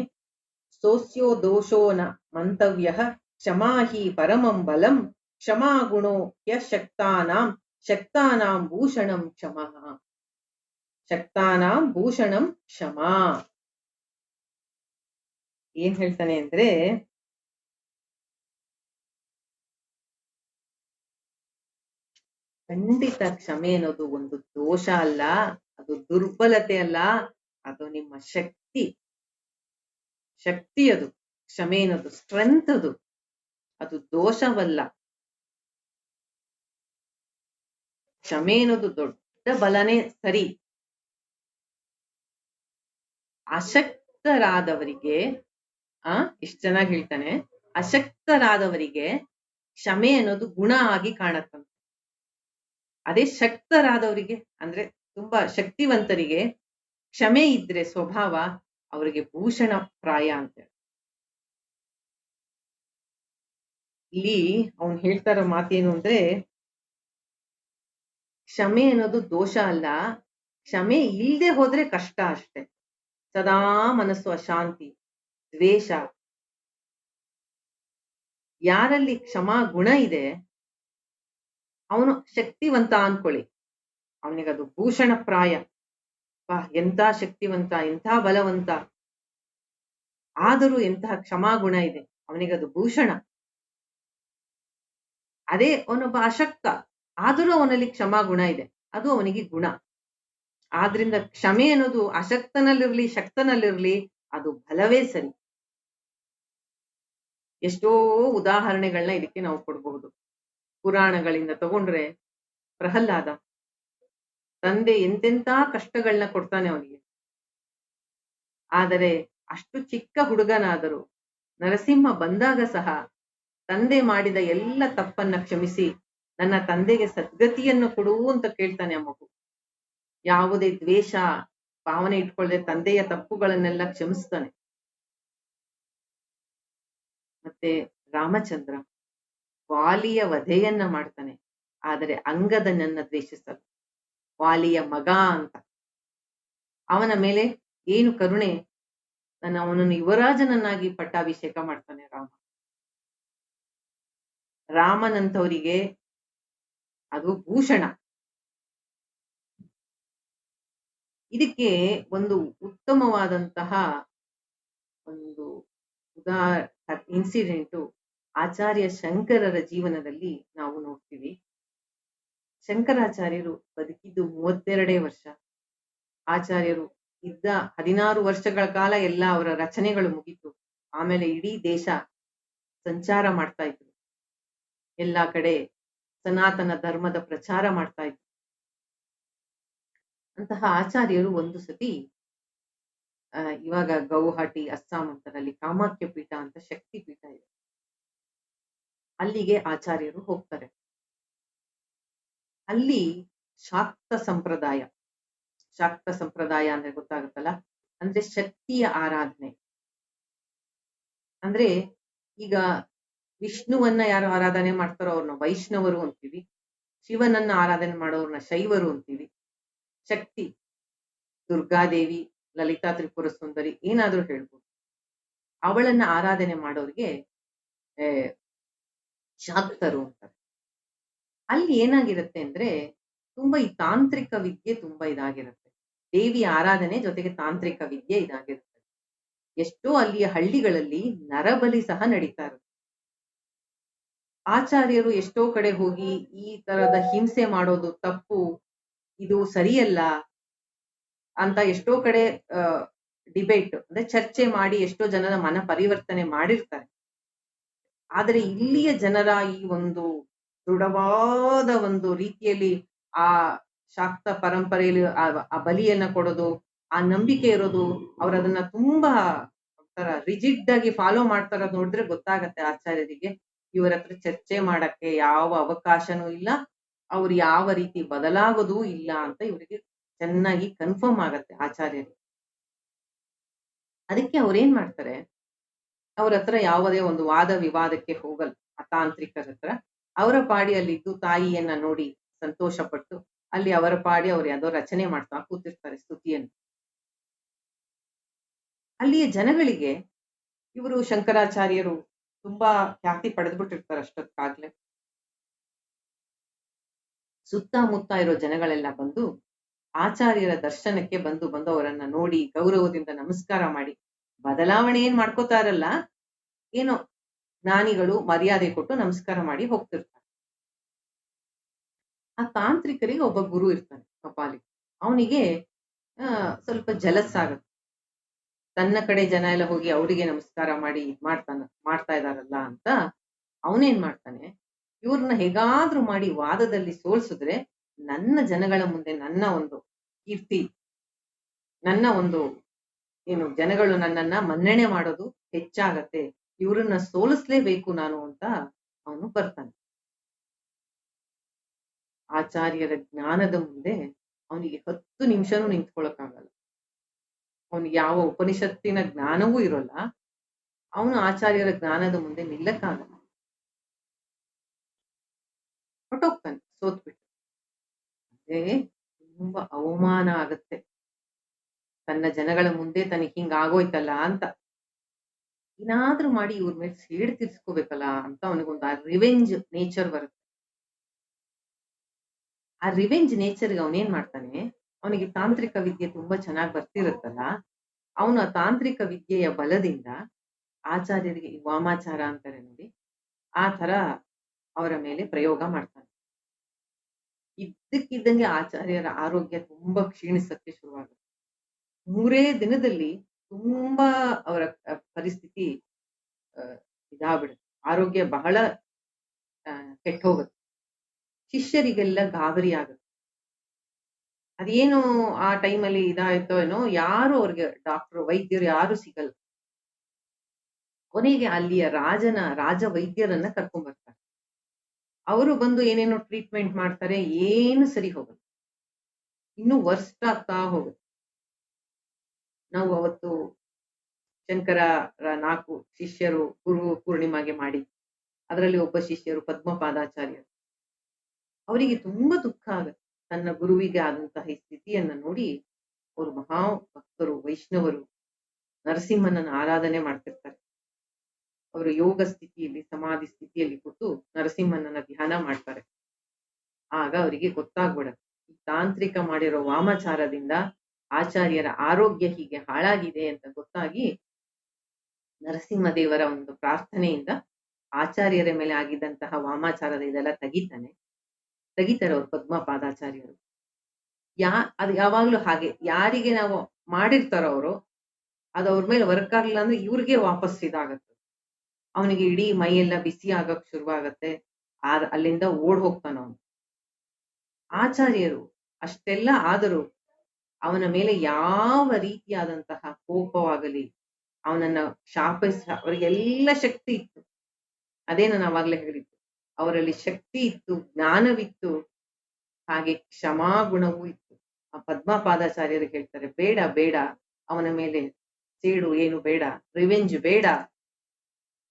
ಸೋಸ್ಯೋ ದೋಷೋ ನ ಮಂತವ್ಯ ಕ್ಷಮಾ ಹಿ ಪರಮಂ ಬಲಂ ಕ್ಷಮಾ ಗುಣೋ ಯಶಕ್ತಾನಾಂ ಶಕ್ತಾನಾಂ ಭೂಷಣಂ ಕ್ಷಮಃ. ಶಕ್ತಾನಾಂ ಭೂಷಣಂ ಕ್ಷಮಾ. ಏನ್ ಹೇಳ್ತಾನೆ ಅಂದ್ರೆ, ಖಂಡಿತ ಕ್ಷಮೆ ಅನ್ನೋದು ಒಂದು ದೋಷ ಅಲ್ಲ, ಅದು ದುರ್ಬಲತೆ ಅಲ್ಲ, ಅದು ನಿಮ್ಮ ಶಕ್ತಿ. ಶಕ್ತಿ ಅದು. ಕ್ಷಮೆ ಅನ್ನೋದು ಸ್ಟ್ರೆಂತ್, ಅದು ದೋಷವಲ್ಲ. ಕ್ಷಮೆ ಅನ್ನೋದು ದೊಡ್ಡ ಬಲನೇ ಸರಿ. ಅಶಕ್ತರಾದವರಿಗೆ ಇಷ್ಟು ಚೆನ್ನಾಗಿ ಹೇಳ್ತಾನೆ, ಅಶಕ್ತರಾದವರಿಗೆ ಕ್ಷಮೆ ಅನ್ನೋದು ಗುಣ ಆಗಿ ಕಾಣತ್ತಂತೆ. ಅದೇ ಶಕ್ತರಾದವರಿಗೆ, ಅಂದ್ರೆ ತುಂಬಾ ಶಕ್ತಿವಂತರಿಗೆ ಕ್ಷಮೆ ಇದ್ರೆ ಸ್ವಭಾವ, ಅವರಿಗೆ ಭೂಷಣ ಪ್ರಾಯ ಅಂತ. ಇಲ್ಲಿ ಅವನು ಹೇಳ್ತಾರ ಮಾತೇನು ಅಂದ್ರೆ, ಕ್ಷಮೆ ಅನ್ನೋದು ದೋಷ ಅಲ್ಲ, ಕ್ಷಮೆ ಇಲ್ಲದೆ ಹೋದ್ರೆ ಕಷ್ಟ ಅಷ್ಟೆ. ಸದಾ ಮನಸ್ಸು ಅಶಾಂತಿ, ದ್ವೇಷ. ಯಾರಲ್ಲಿ ಕ್ಷಮಾ ಗುಣ ಇದೆ ಅವನು ಶಕ್ತಿವಂತ ಅನ್ಕೊಳ್ಳಿ, ಅವನಿಗದು ಭೂಷಣ ಪ್ರಾಯ. ಎಂಥ ಶಕ್ತಿವಂತ, ಎಂಥ ಬಲವಂತ, ಆದರೂ ಎಂತಹ ಕ್ಷಮಾ ಗುಣ ಇದೆ, ಅವನಿಗದು ಭೂಷಣ. ಅದೇ ಅವನೊಬ್ಬ ಅಶಕ್ತ, ಆದರೂ ಅವನಲ್ಲಿ ಕ್ಷಮಾ ಗುಣ ಇದೆ, ಅದು ಅವನಿಗೆ ಗುಣ. ಆದ್ರಿಂದ ಕ್ಷಮೆ ಅನ್ನೋದು ಅಶಕ್ತನಲ್ಲಿರ್ಲಿ ಶಕ್ತನಲ್ಲಿರ್ಲಿ ಅದು ಬಲವೇ ಸರಿ. ಎಷ್ಟೋ ಉದಾಹರಣೆಗಳನ್ನ ಇದಕ್ಕೆ ನಾವು ಕೊಡಬಹುದು. ಪುರಾಣಗಳಿಂದ ತಗೊಂಡ್ರೆ, ಪ್ರಹ್ಲಾದ ತಂದೆ ಎಂತೆಂಥ ಕಷ್ಟಗಳನ್ನ ಕೊಡ್ತಾನೆ ಅವನಿಗೆ. ಆದರೆ ಅಷ್ಟು ಚಿಕ್ಕ ಹುಡುಗನಾದರೂ ನರಸಿಂಹ ಬಂದಾಗ ಸಹ ತಂದೆ ಮಾಡಿದ ಎಲ್ಲ ತಪ್ಪನ್ನ ಕ್ಷಮಿಸಿ ನನ್ನ ತಂದೆಗೆ ಸದ್ಗತಿಯನ್ನು ಕೊಡು ಅಂತ ಕೇಳ್ತಾನೆ ಆ ಮಗು. ಯಾವುದೇ ದ್ವೇಷ ಭಾವನೆ ಇಟ್ಕೊಳ್ಳದೆ ತಂದೆಯ ತಪ್ಪುಗಳನ್ನೆಲ್ಲ ಕ್ಷಮಿಸ್ತಾನೆ. ಮತ್ತೆ ರಾಮಚಂದ್ರ ವಾಲಿಯ ವಧೆಯನ್ನ ಮಾಡ್ತಾನೆ, ಆದರೆ ಅಂಗದನನ್ನ ದ್ವೇಷಿಸಲ್ಲ. ವಾಲಿಯ ಮಗ ಅಂತ ಅವನ ಮೇಲೆ ಏನು ಕರುಣೆ, ಅವನನ್ನು ಯುವರಾಜನನ್ನಾಗಿ ಪಟ್ಟಾಭಿಷೇಕ ಮಾಡ್ತಾನೆ ರಾಮ. ರಾಮನಂತವರಿಗೆ ಅದು ಭೂಷಣ. ಇದಕ್ಕೆ ಒಂದು ಉತ್ತಮವಾದಂತಹ ಒಂದು ಇನ್ಸಿಡೆಂಟು ಆಚಾರ್ಯ ಶಂಕರರ ಜೀವನದಲ್ಲಿ ನಾವು ನೋಡ್ತೀವಿ. ಶಂಕರಾಚಾರ್ಯರು ಬದುಕಿದ್ದು 32 ವರ್ಷ. ಆಚಾರ್ಯರು ಇದ್ದ 16 ವರ್ಷಗಳ ಕಾಲ ಎಲ್ಲ ಅವರ ರಚನೆಗಳು ಮುಗಿತು. ಆಮೇಲೆ ಇಡೀ ದೇಶ ಸಂಚಾರ ಮಾಡ್ತಾ ಇದ್ರು. ಎಲ್ಲಾ ಕಡೆ ಸನಾತನ ಧರ್ಮದ ಪ್ರಚಾರ ಮಾಡ್ತಾ ಇದ್ರು. ಅಂತಹ ಆಚಾರ್ಯರು ಒಂದು ಸತಿ ಇವಾಗ ಗೌಹಾಟಿ, ಅಸ್ಸಾಂ ಅಂತಾರಲ್ಲಿ ಕಾಮಾಖ್ಯ ಪೀಠ ಅಂತ ಶಕ್ತಿ ಪೀಠ ಇದೆ. ಅಲ್ಲಿಗೆ ಆಚಾರ್ಯರು ಹೋಗ್ತಾರೆ. ಅಲ್ಲಿ ಶಾಕ್ತ ಸಂಪ್ರದಾಯ ಶಾಕ್ತ ಸಂಪ್ರದಾಯ ಅಂದ್ರೆ ಗೊತ್ತಾಗುತ್ತಲ್ಲ, ಅಂದ್ರೆ ಶಕ್ತಿಯ ಆರಾಧನೆ. ಅಂದ್ರೆ ಈಗ ವಿಷ್ಣುವನ್ನ ಯಾರು ಆರಾಧನೆ ಮಾಡ್ತಾರೋ ಅವ್ರನ್ನ ವೈಷ್ಣವರು ಅಂತೀವಿ, ಶಿವನನ್ನ ಆರಾಧನೆ ಮಾಡೋರ್ನ ಶೈವರು ಅಂತೀವಿ. ಶಕ್ತಿ ದುರ್ಗಾದೇವಿ, ಲಲಿತಾ ತ್ರಿಪುರ ಸುಂದರಿ ಏನಾದ್ರೂ ಹೇಳ್ಬೋದು. ಅವಳನ್ನ ಆರಾಧನೆ ಮಾಡೋರಿಗೆ ಶಾಕ್ತರು ಅಂತಾರೆ. ಅಲ್ಲಿ ಏನಾಗಿರುತ್ತೆ ಅಂದ್ರೆ ತುಂಬಾ ಈ ತಾಂತ್ರಿಕ ವಿದ್ಯೆ ತುಂಬಾ ಇದಾಗಿರುತ್ತೆ. ದೇವಿ ಆರಾಧನೆ ಜೊತೆಗೆ ತಾಂತ್ರಿಕ ವಿದ್ಯೆ ಇದಾಗಿರುತ್ತೆ. ಎಷ್ಟೋ ಅಲ್ಲಿಯ ಹಳ್ಳಿಗಳಲ್ಲಿ ನರಬಲಿ ಸಹ ನಡೀತಾ ಇರುತ್ತೆ. ಆಚಾರ್ಯರು ಎಷ್ಟೋ ಕಡೆ ಹೋಗಿ ಈ ತರದ ಹಿಂಸೆ ಮಾಡೋದು ತಪ್ಪು, ಇದು ಸರಿಯಲ್ಲ ಅಂತ ಎಷ್ಟೋ ಕಡೆ ಡಿಬೇಟ್ ಅಂದ್ರೆ ಚರ್ಚೆ ಮಾಡಿ ಎಷ್ಟೋ ಜನರ ಮನ ಪರಿವರ್ತನೆ ಮಾಡಿರ್ತಾರೆ. ಆದರೆ ಇಲ್ಲಿಯ ಜನರ ಈ ಒಂದು ದೃಢವಾದ ಒಂದು ರೀತಿಯಲ್ಲಿ ಆ ಶಾಕ್ತ ಪರಂಪರೆಯಲ್ಲಿ ಆ ಬಲಿಯನ್ನ ಕೊಡೋದು, ಆ ನಂಬಿಕೆ ಇರೋದು, ಅವರದನ್ನ ತುಂಬಾ ತರ ರಿಜಿಡ್ ಆಗಿ ಫಾಲೋ ಮಾಡ್ತಾರದ್ ನೋಡಿದ್ರೆ ಗೊತ್ತಾಗತ್ತೆ ಆಚಾರ್ಯರಿಗೆ ಇವರ ಹತ್ರ ಚರ್ಚೆ ಮಾಡಕ್ಕೆ ಯಾವ ಅವಕಾಶನೂ ಇಲ್ಲ, ಅವ್ರು ಯಾವ ರೀತಿ ಬದಲಾಗೋದೂ ಇಲ್ಲ ಅಂತ ಇವರಿಗೆ ಚೆನ್ನಾಗಿ ಕನ್ಫರ್ಮ್ ಆಗತ್ತೆ ಆಚಾರ್ಯರಿಗೆ. ಅದಕ್ಕೆ ಅವ್ರೇನ್ ಮಾಡ್ತಾರೆ, ಅವ್ರ ಹತ್ರ ಯಾವುದೇ ಒಂದು ವಾದ ವಿವಾದಕ್ಕೆ ಹೋಗಲ್ಲ ಆ ತಾಂತ್ರಿಕರ ಹತ್ರ. ಅವರ ಪಾಡಿ ಅಲ್ಲಿದ್ದು ತಾಯಿಯನ್ನ ನೋಡಿ ಸಂತೋಷ ಪಟ್ಟು ಅಲ್ಲಿ ಅವರ ಪಾಡಿ ಅವ್ರು ಯಾವ್ದೋ ರಚನೆ ಮಾಡ್ತಾ ಕೂತಿರ್ತಾರೆ ಸ್ತುತಿಯನ್ನು. ಅಲ್ಲಿಯ ಜನಗಳಿಗೆ ಇವರು ಶಂಕರಾಚಾರ್ಯರು ತುಂಬಾ ಖ್ಯಾತಿ ಪಡೆದ್ಬಿಟ್ಟಿರ್ತಾರೆ ಅಷ್ಟೊತ್ತಾಗ್ಲೆ. ಸುತ್ತಮುತ್ತ ಇರೋ ಜನಗಳೆಲ್ಲ ಬಂದು ಆಚಾರ್ಯರ ದರ್ಶನಕ್ಕೆ ಬಂದು ಅವರನ್ನ ನೋಡಿ ಗೌರವದಿಂದ ನಮಸ್ಕಾರ ಮಾಡಿ, ಬದಲಾವಣೆ ಏನ್ ಮಾಡ್ಕೋತಾರಲ್ಲ, ಏನೋ ಜ್ಞಾನಿಗಳು ಮರ್ಯಾದೆ ಕೊಟ್ಟು ನಮಸ್ಕಾರ ಮಾಡಿ ಹೋಗ್ತಿರ್ತಾರೆ. ಆ ತಾಂತ್ರಿಕರಿಗೆ ಒಬ್ಬ ಗುರು ಇರ್ತಾನೆ ಕಪಾಲಿ. ಅವನಿಗೆ ಸ್ವಲ್ಪ ಜಲಸ್ ಆಗುತ್ತೆ. ತನ್ನ ಕಡೆ ಜನ ಎಲ್ಲ ಹೋಗಿ ಅವರಿಗೆ ನಮಸ್ಕಾರ ಮಾಡಿ ಮಾಡ್ತಾ ಇದಾರಲ್ಲ ಅಂತ ಅವನೇನ್ ಮಾಡ್ತಾನೆ, ಇವ್ರನ್ನ ಹೇಗಾದ್ರೂ ಮಾಡಿ ವಾದದಲ್ಲಿ ಸೋಲ್ಸಿದ್ರೆ ನನ್ನ ಜನಗಳ ಮುಂದೆ ನನ್ನ ಒಂದು ಕೀರ್ತಿ, ನನ್ನ ಒಂದು ಏನು ಜನಗಳು ನನ್ನನ್ನ ಮನ್ನಣೆ ಮಾಡೋದು ಹೆಚ್ಚಾಗತ್ತೆ, ಇವ್ರನ್ನ ಸೋಲಿಸ್ಲೇಬೇಕು ನಾನು ಅಂತ ಅವನು ಬರ್ತಾನೆ. ಆಚಾರ್ಯರ ಜ್ಞಾನದ ಮುಂದೆ ಅವನಿಗೆ 10 ನಿಮಿಷನೂ ನಿಂತ್ಕೊಳಕ್ಕಾಗಲ್ಲ. ಅವನಿಗೆ ಯಾವ ಉಪನಿಷತ್ತಿನ ಜ್ಞಾನವೂ ಇರೋಲ್ಲ. ಅವನು ಆಚಾರ್ಯರ ಜ್ಞಾನದ ಮುಂದೆ ನಿಲ್ಲಕ್ಕಾಗಲ್ಲ. ಹೊರಟೋಗ್ತಾನೆ ಸೋತ್ಬಿಟ್ಟು. ಅದೇ ತುಂಬಾ ಅವಮಾನ ಆಗತ್ತೆ. ತನ್ನ ಜನಗಳ ಮುಂದೆ ತನಗೆ ಹಿಂಗ ಆಗೋಯ್ತಲ್ಲ ಅಂತ. ಏನಾದ್ರೂ ಮಾಡಿ ಇವ್ರ ಮೇಲೆ ಸೇಡ್ ತೀರ್ಸ್ಕೋಬೇಕಲ್ಲ ಅಂತ ಅವನಿಗೊಂದು ಆ ರಿವೆಂಜ್ ನೇಚರ್ ಬರುತ್ತೆ. ಆ ರಿವೆಂಜ್ ನೇಚರ್ಗೆ ಅವನೇನ್ ಮಾಡ್ತಾನೆ, ಅವನಿಗೆ ತಾಂತ್ರಿಕ ವಿದ್ಯೆ ತುಂಬಾ ಚೆನ್ನಾಗಿ ಬರ್ತಿರುತ್ತಲ್ಲ, ಅವನು ಆ ತಾಂತ್ರಿಕ ವಿದ್ಯೆಯ ಬಲದಿಂದ ಆಚಾರ್ಯರಿಗೆ ವಾಮಾಚಾರ ಅಂತಾರೆ ನೋಡಿ, ಆ ತರ ಅವರ ಮೇಲೆ ಪ್ರಯೋಗ ಮಾಡ್ತಾನೆ. ಇದ್ದಕ್ಕಿದ್ದಂಗೆ ಆಚಾರ್ಯರ ಆರೋಗ್ಯ ತುಂಬಾ ಕ್ಷೀಣಿಸಕ್ಕೆ ಶುರುವಾಗುತ್ತೆ. 3 ದಿನದಲ್ಲಿ ತುಂಬಾ ಅವರ ಪರಿಸ್ಥಿತಿ ಇದಾಗ್ಬಿಡುತ್ತೆ. ಆರೋಗ್ಯ ಬಹಳ ಕೆಟ್ಟು ಹೋಗುತ್ತೆ. ಶಿಷ್ಯರಿಗೆಲ್ಲ ಗಾಬರಿ ಆಗುತ್ತೆ. ಅದೇನು ಆ ಟೈಮಲ್ಲಿ ಇದಾಯ್ತೋ ಏನೋ, ಯಾರು ಅವ್ರಿಗೆ ಡಾಕ್ಟರ್ ವೈದ್ಯರು ಯಾರು ಸಿಗಲ್ಲ. ಕೊನೆಗೆ ಅಲ್ಲಿಯ ರಾಜ ವೈದ್ಯರನ್ನ ಕರ್ಕೊಂಡ್ ಬರ್ತಾರೆ. ಅವರು ಬಂದು ಏನೇನೋ ಟ್ರೀಟ್ಮೆಂಟ್ ಮಾಡ್ತಾರೆ, ಏನು ಸರಿ ಹೋಗಲ್ಲ. ಇನ್ನೂ ವರ್ಸ್ಟ್ ಆಗ್ತಾ ಹೋಗುತ್ತೆ. ನಾವು ಅವತ್ತು ಶಂಕರರ 4 ಶಿಷ್ಯರು ಗುರು ಪೂರ್ಣಿಮಾಗೆ ಮಾಡಿ, ಅದರಲ್ಲಿ ಒಬ್ಬ ಶಿಷ್ಯರು ಪದ್ಮಪಾದಾಚಾರ್ಯರು. ಅವರಿಗೆ ತುಂಬಾ ದುಃಖ ಆಗುತ್ತೆ. ತನ್ನ ಗುರುವಿಗೆ ಆದಂತಹ ಈ ಸ್ಥಿತಿಯನ್ನ ನೋಡಿ ಅವರು ಮಹಾ ಭಕ್ತರು, ವೈಷ್ಣವರು, ನರಸಿಂಹನನ್ನ ಆರಾಧನೆ ಮಾಡ್ತಿರ್ತಾರೆ. ಅವರು ಯೋಗ ಸ್ಥಿತಿಯಲ್ಲಿ, ಸಮಾಧಿ ಸ್ಥಿತಿಯಲ್ಲಿ ಕೂತು ನರಸಿಂಹನನ್ನ ಧ್ಯಾನ ಮಾಡ್ತಾರೆ. ಆಗ ಅವರಿಗೆ ಗೊತ್ತಾಗ್ಬಿಡುತ್ತೆ, ಈ ತಾಂತ್ರಿಕ ಮಾಡಿರೋ ವಾಮಾಚಾರದಿಂದ ಆಚಾರ್ಯರ ಆರೋಗ್ಯ ಹೀಗೆ ಹಾಳಾಗಿದೆ ಅಂತ ಗೊತ್ತಾಗಿ ನರಸಿಂಹದೇವರ ಒಂದು ಪ್ರಾರ್ಥನೆಯಿಂದ ಆಚಾರ್ಯರ ಮೇಲೆ ಆಗಿದ್ದಂತಹ ವಾಮಾಚಾರದ ಇದೆಲ್ಲ ತೆಗಿತಾರೆ ಅವರು ಪದ್ಮಪಾದಾಚಾರ್ಯರು. ಅದು ಯಾವಾಗ್ಲೂ ಹಾಗೆ, ಯಾರಿಗೆ ನಾವು ಮಾಡಿರ್ತಾರೋ ಅವರು ಅದು ಅವ್ರ ಮೇಲೆ ವರ್ಕ್ ಆಗ್ಲಿಲ್ಲ ಅಂದ್ರೆ ಇವ್ರಿಗೆ ವಾಪಸ್ ಇದಾಗತ್ತೆ. ಅವನಿಗೆ ಇಡೀ ಮೈಯೆಲ್ಲ ಬಿಸಿ ಆಗಕ್ ಶುರುವಾಗತ್ತೆ. ಅಲ್ಲಿಂದ ಓಡ್ ಹೋಗ್ತಾನ ಅವನು. ಆಚಾರ್ಯರು ಅಷ್ಟೆಲ್ಲ ಆದರೂ ಅವನ ಮೇಲೆ ಯಾವ ರೀತಿಯಾದಂತಹ ಕೋಪವಾಗಲಿ, ಅವನನ್ನ ಅವರಿಗೆಲ್ಲ ಶಕ್ತಿ ಇತ್ತು. ಅದೇ ನಾನು ಅವಾಗ್ಲೇ ಹೇಳಿದ್ದು, ಅವರಲ್ಲಿ ಶಕ್ತಿ ಇತ್ತು, ಜ್ಞಾನವಿತ್ತು, ಹಾಗೆ ಕ್ಷಮಾಗುಣವೂ ಇತ್ತು. ಆ ಪದ್ಮಪಾದಾಚಾರ್ಯರು ಹೇಳ್ತಾರೆ, ಬೇಡ ಬೇಡ ಅವನ ಮೇಲೆ ಸೇಡು ಏನು ಬೇಡ, ರಿವೆಂಜ್ ಬೇಡ.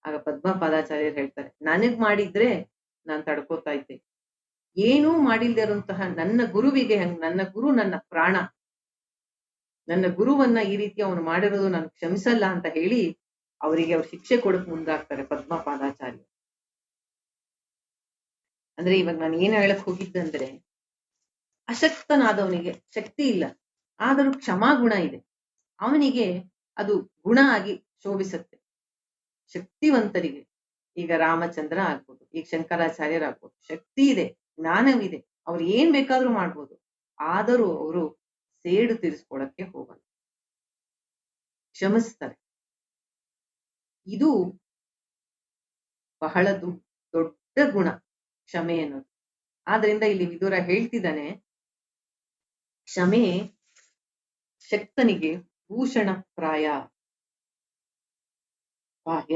ಆಗ ಪದ್ಮಪಾದಾಚಾರ್ಯರು ಹೇಳ್ತಾರೆ, ನನಗ್ ಮಾಡಿದ್ರೆ ನಾನ್ ತಡ್ಕೋತಾ ಇದ್ದೆ, ಏನೂ ಮಾಡಿಲ್ದೇ ಇರುವಂತಹ ನನ್ನ ಗುರುವಿಗೆ ನನ್ನ ಗುರು ನನ್ನ ಪ್ರಾಣ, ನನ್ನ ಗುರುವನ್ನ ಈ ರೀತಿ ಅವನು ಮಾಡಿರೋದು ನಾನು ಕ್ಷಮಿಸಲ್ಲ ಅಂತ ಹೇಳಿ ಅವರಿಗೆ ಅವ್ರು ಶಿಕ್ಷೆ ಕೊಡಕ್ ಮುಂದಾಗ್ತಾರೆ ಪದ್ಮಪಾದಾಚಾರ್ಯ. ಅಂದ್ರೆ ಇವಾಗ ನಾನು ಏನ್ ಹೇಳಕ್ ಹೋಗಿದ್ದಂದ್ರೆ, ಅಶಕ್ತನಾದವನಿಗೆ ಶಕ್ತಿ ಇಲ್ಲ, ಆದರೂ ಕ್ಷಮಾಗುಣ ಇದೆ, ಅವನಿಗೆ ಅದು ಗುಣ ಆಗಿ ಶೋಭಿಸುತ್ತೆ. ಶಕ್ತಿವಂತರಿಗೆ, ಈಗ ರಾಮಚಂದ್ರ ಆಗ್ಬೋದು, ಈಗ ಶಂಕರಾಚಾರ್ಯರಾಗ್ಬೋದು, ಶಕ್ತಿ ಇದೆ, ಜ್ಞಾನವಿದೆ, ಅವ್ರು ಏನ್ ಬೇಕಾದ್ರೂ ಮಾಡ್ಬೋದು, ಆದರೂ ಅವರು ಸೇಡು ತೀರಿಸ್ಕೊಳಕ್ಕೆ ಹೋಗಲ್ಲ, ಕ್ಷಮಿಸ್ತಾರೆ. ಇದು ಬಹಳ ದೊಡ್ಡ ಗುಣ ಕ್ಷಮೆ ಅನ್ನೋದು. ಆದ್ರಿಂದ ಇಲ್ಲಿ ವಿದುರ ಹೇಳ್ತಿದ್ದಾನೆ, ಕ್ಷಮೆ ಶಕ್ತನಿಗೆ ಭೂಷಣ ಪ್ರಾಯ.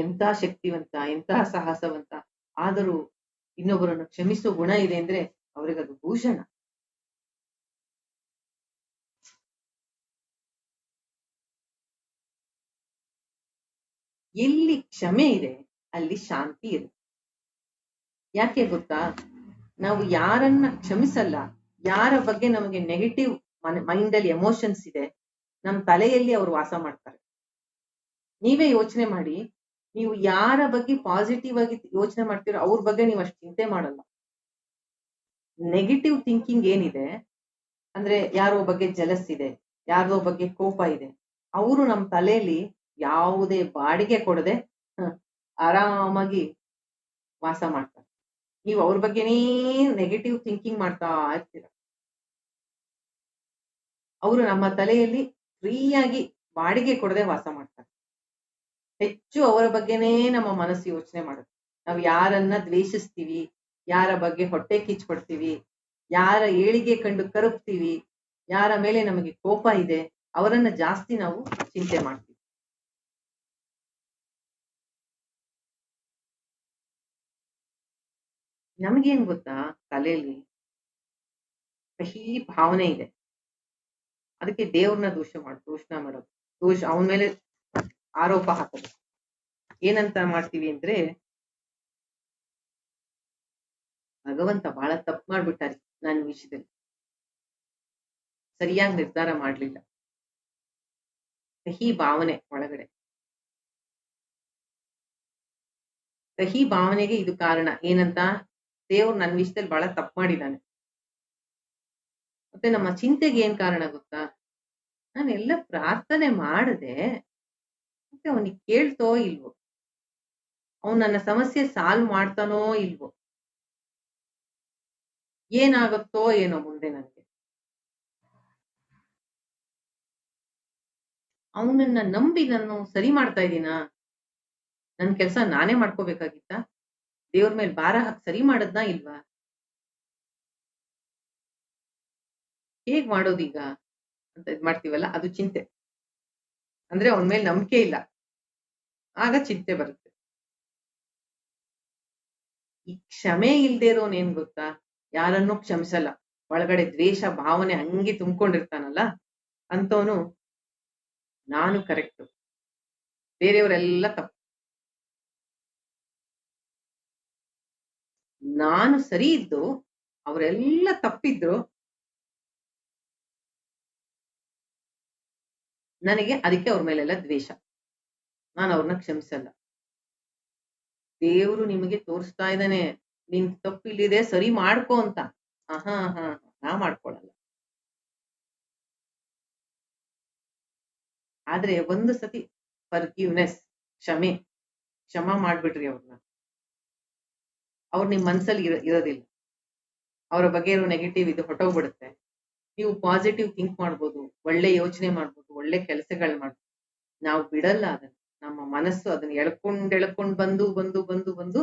ಎಂತ ಶಕ್ತಿವಂತ, ಎಂತ ಸಾಹಸವಂತ, ಆದರೂ ಇನ್ನೊಬ್ಬರನ್ನು ಕ್ಷಮಿಸುವ ಗುಣ ಇದೆ ಅಂದ್ರೆ ಅವರಿಗದು ಭೂಷಣ. ಎಲ್ಲಿ ಕ್ಷಮೆ ಇದೆ ಅಲ್ಲಿ ಶಾಂತಿ ಇದೆ. ಯಾಕೆ ಗೊತ್ತಾ, ನಾವು ಯಾರನ್ನ ಕ್ಷಮಿಸಲ್ಲ, ಯಾರ ಬಗ್ಗೆ ನಮಗೆ ನೆಗೆಟಿವ್ ಮೈಂಡ್ ಅಲ್ಲಿ ಎಮೋಷನ್ಸ್ ಇದೆ, ನಮ್ಮ ತಲೆಯಲ್ಲಿ ಅವ್ರು ವಾಸ ಮಾಡ್ತಾರೆ. ನೀವೇ ಯೋಚನೆ ಮಾಡಿ, ನೀವು ಯಾರ ಬಗ್ಗೆ ಪಾಸಿಟಿವ್ ಆಗಿ ಯೋಚನೆ ಮಾಡ್ತೀರೋ ಅವ್ರ ಬಗ್ಗೆ ನೀವು ಅಷ್ಟು ಚಿಂತೆ ಮಾಡಲ್ಲ. ನೆಗೆಟಿವ್ ಥಿಂಕಿಂಗ್ ಏನಿದೆ ಅಂದ್ರೆ, ಯಾರೋ ಬಗ್ಗೆ ಜಲಸ್ ಇದೆ, ಯಾರೋ ಬಗ್ಗೆ ಕೋಪ ಇದೆ, ಅವರು ನಮ್ಮ ತಲೆಯಲ್ಲಿ ಯಾವುದೇ ಬಾಡಿಗೆ ಕೊಡದೆ ಆರಾಮಾಗಿ ವಾಸ ಮಾಡ್ತಾರೆ. ನೀವು ಅವ್ರ ಬಗ್ಗೆನೇ ನೆಗೆಟಿವ್ ಥಿಂಕಿಂಗ್ ಮಾಡ್ತಾ ಇರ್ತೀರ. ಅವರು ನಮ್ಮ ತಲೆಯಲ್ಲಿ ಫ್ರೀಯಾಗಿ ಬಾಡಿಗೆ ಕೊಡದೆ ವಾಸ ಮಾಡ್ತಾರೆ. ಹೆಚ್ಚು ಅವರ ಬಗ್ಗೆನೇ ನಮ್ಮ ಮನಸ್ಸು ಯೋಚನೆ ಮಾಡುತ್ತೆ. ನಾವು ಯಾರನ್ನ ದ್ವೇಷಿಸ್ತೀವಿ, ಯಾರ ಬಗ್ಗೆ ಹೊಟ್ಟೆ ಕಿಚ್ಪಡ್ತೀವಿ, ಯಾರ ಏಳಿಗೆ ಕಂಡು ಕರಗ್ತೀವಿ, ಯಾರ ಮೇಲೆ ನಮಗೆ ಕೋಪ ಇದೆ, ಅವರನ್ನ ಜಾಸ್ತಿ ನಾವು ಚಿಂತೆ ಮಾಡ್ತೀವಿ. ನಮಗೇನ್ ಗೊತ್ತಾ, ತಲೆಯಲ್ಲಿ ಕಹಿ ಭಾವನೆ ಇದೆ, ಅದಕ್ಕೆ ದೇವ್ರನ್ನ ದೂಷಣೆ ಮಾಡೋದು, ಅವನ ಮೇಲೆ ಆರೋಪ ಹಾಕೋದು. ಏನಂತ ಮಾಡ್ತೀವಿ ಅಂದ್ರೆ, ಭಗವಂತ ಬಹಳ ತಪ್ಪು ಮಾಡ್ಬಿಟ್ಟಾರೆ ನನ್ನ ವಿಷಯದಲ್ಲಿ, ಸರಿಯಾಗಿ ನಿರ್ಧಾರ ಮಾಡ್ಲಿಲ್ಲ. ಕಹಿ ಭಾವನೆ ಒಳಗಡೆ, ಕಹಿ ಭಾವನೆಗೆ ಇದು ಕಾರಣ. ಏನಂತ, ದೇವ್ರು ನನ್ನ ವಿಷಯದಲ್ಲಿ ಬಹಳ ತಪ್ಪು ಮಾಡಿದ್ದಾನೆ. ಮತ್ತೆ ನಮ್ಮ ಚಿಂತೆಗೆ ಏನ್ ಕಾರಣ ಗೊತ್ತಾ, ನಾನೆಲ್ಲ ಪ್ರಾರ್ಥನೆ ಮಾಡದೆ, ಮತ್ತೆ ಅವನಿಗೆ ಕೇಳ್ತೋ ಇಲ್ವೋ, ಅವನು ನನ್ನ ಸಮಸ್ಯೆ ಸಾಲ್ವ್ ಮಾಡ್ತಾನೋ ಇಲ್ವೋ, ಏನಾಗುತ್ತೋ ಏನೋ ಮುಂದೆ ನನಗೆ, ಅವನನ್ನ ನಂಬಿ ನಾನು ಸರಿ ಮಾಡ್ತಾ ಇದ್ದೀನಾ, ನನ್ ಕೆಲ್ಸ ನಾನೇ ಮಾಡ್ಕೋಬೇಕಾಗಿತ್ತ, ದೇವ್ರ ಮೇಲೆ ಭಾರ ಹಾಕಿ ಸರಿ ಮಾಡದ್ನಾ ಇಲ್ವಾ, ಹೇಗ್ ಮಾಡೋದೀಗ ಅಂತ ಇದ್ ಮಾಡ್ತೀವಲ್ಲ, ಅದು ಚಿಂತೆ. ಅಂದ್ರೆ ಅವನ ಮೇಲೆ ನಂಬಿಕೆ ಇಲ್ಲ, ಆಗ ಚಿಂತೆ ಬರುತ್ತೆ. ಈ ಕ್ಷಮೆ ಇಲ್ದೇ ಇರೋನ್ ಏನ್ ಗೊತ್ತಾ, ಯಾರನ್ನೂ ಕ್ಷಮಿಸಲ್ಲ, ಒಳಗಡೆ ದ್ವೇಷ ಭಾವನೆ ಹಂಗೆ ತುಂಬಿಕೊಂಡಿರ್ತಾನಲ್ಲ, ಅಂತವನು ನಾನು ಕರೆಕ್ಟು, ಬೇರೆಯವರೆಲ್ಲ ತಪ್ಪು, ನಾನು ಸರಿ ಇದ್ದು ಅವರೆಲ್ಲ ತಪ್ಪಿದ್ರು, ನನಗೆ ಅದಕ್ಕೆ ಅವ್ರ ಮೇಲೆಲ್ಲ ದ್ವೇಷ, ನಾನು ಅವ್ರನ್ನ ಕ್ಷಮಿಸಲ್ಲ. ದೇವ್ರು ನಿಮಗೆ ತೋರಿಸ್ತಾ ಇದ್ದಾನೆ, ನಿನ್ ತಪ್ಪಿಲ್ಲಿದೆ, ಸರಿ ಮಾಡ್ಕೋ ಅಂತ. ನಾ ಮಾಡ್ಕೊಳಲ್ಲ. ಆದ್ರೆ ಒಂದು ಸತಿ ಫರ್ಗಿವ್ನೆಸ್, ಕ್ಷಮ ಮಾಡ್ಬಿಡ್ರಿ ಅವ್ರನ್ನ, ಅವ್ರು ನಿಮ್ ಮನ್ಸಲ್ಲಿ ಇರೋದಿಲ್ಲ, ಅವರ ಬಗ್ಗೆ ಇರೋ ನೆಗೆಟಿವ್ ಇದು ಹೊಟ್ಟೋಗ್ಬಿಡುತ್ತೆ. ನೀವು ಪಾಸಿಟಿವ್ ಥಿಂಕ್ ಮಾಡ್ಬೋದು, ಒಳ್ಳೆ ಯೋಚನೆ ಮಾಡ್ಬೋದು, ಒಳ್ಳೆ ಕೆಲಸಗಳು ಮಾಡ್ಬೋದು. ನಾವು ಬಿಡಲ್ಲ ಅದನ್ನ. ನಮ್ಮ ಮನಸ್ಸು ಅದನ್ನ ಎಳ್ಕೊಂಡ್ ಬಂದು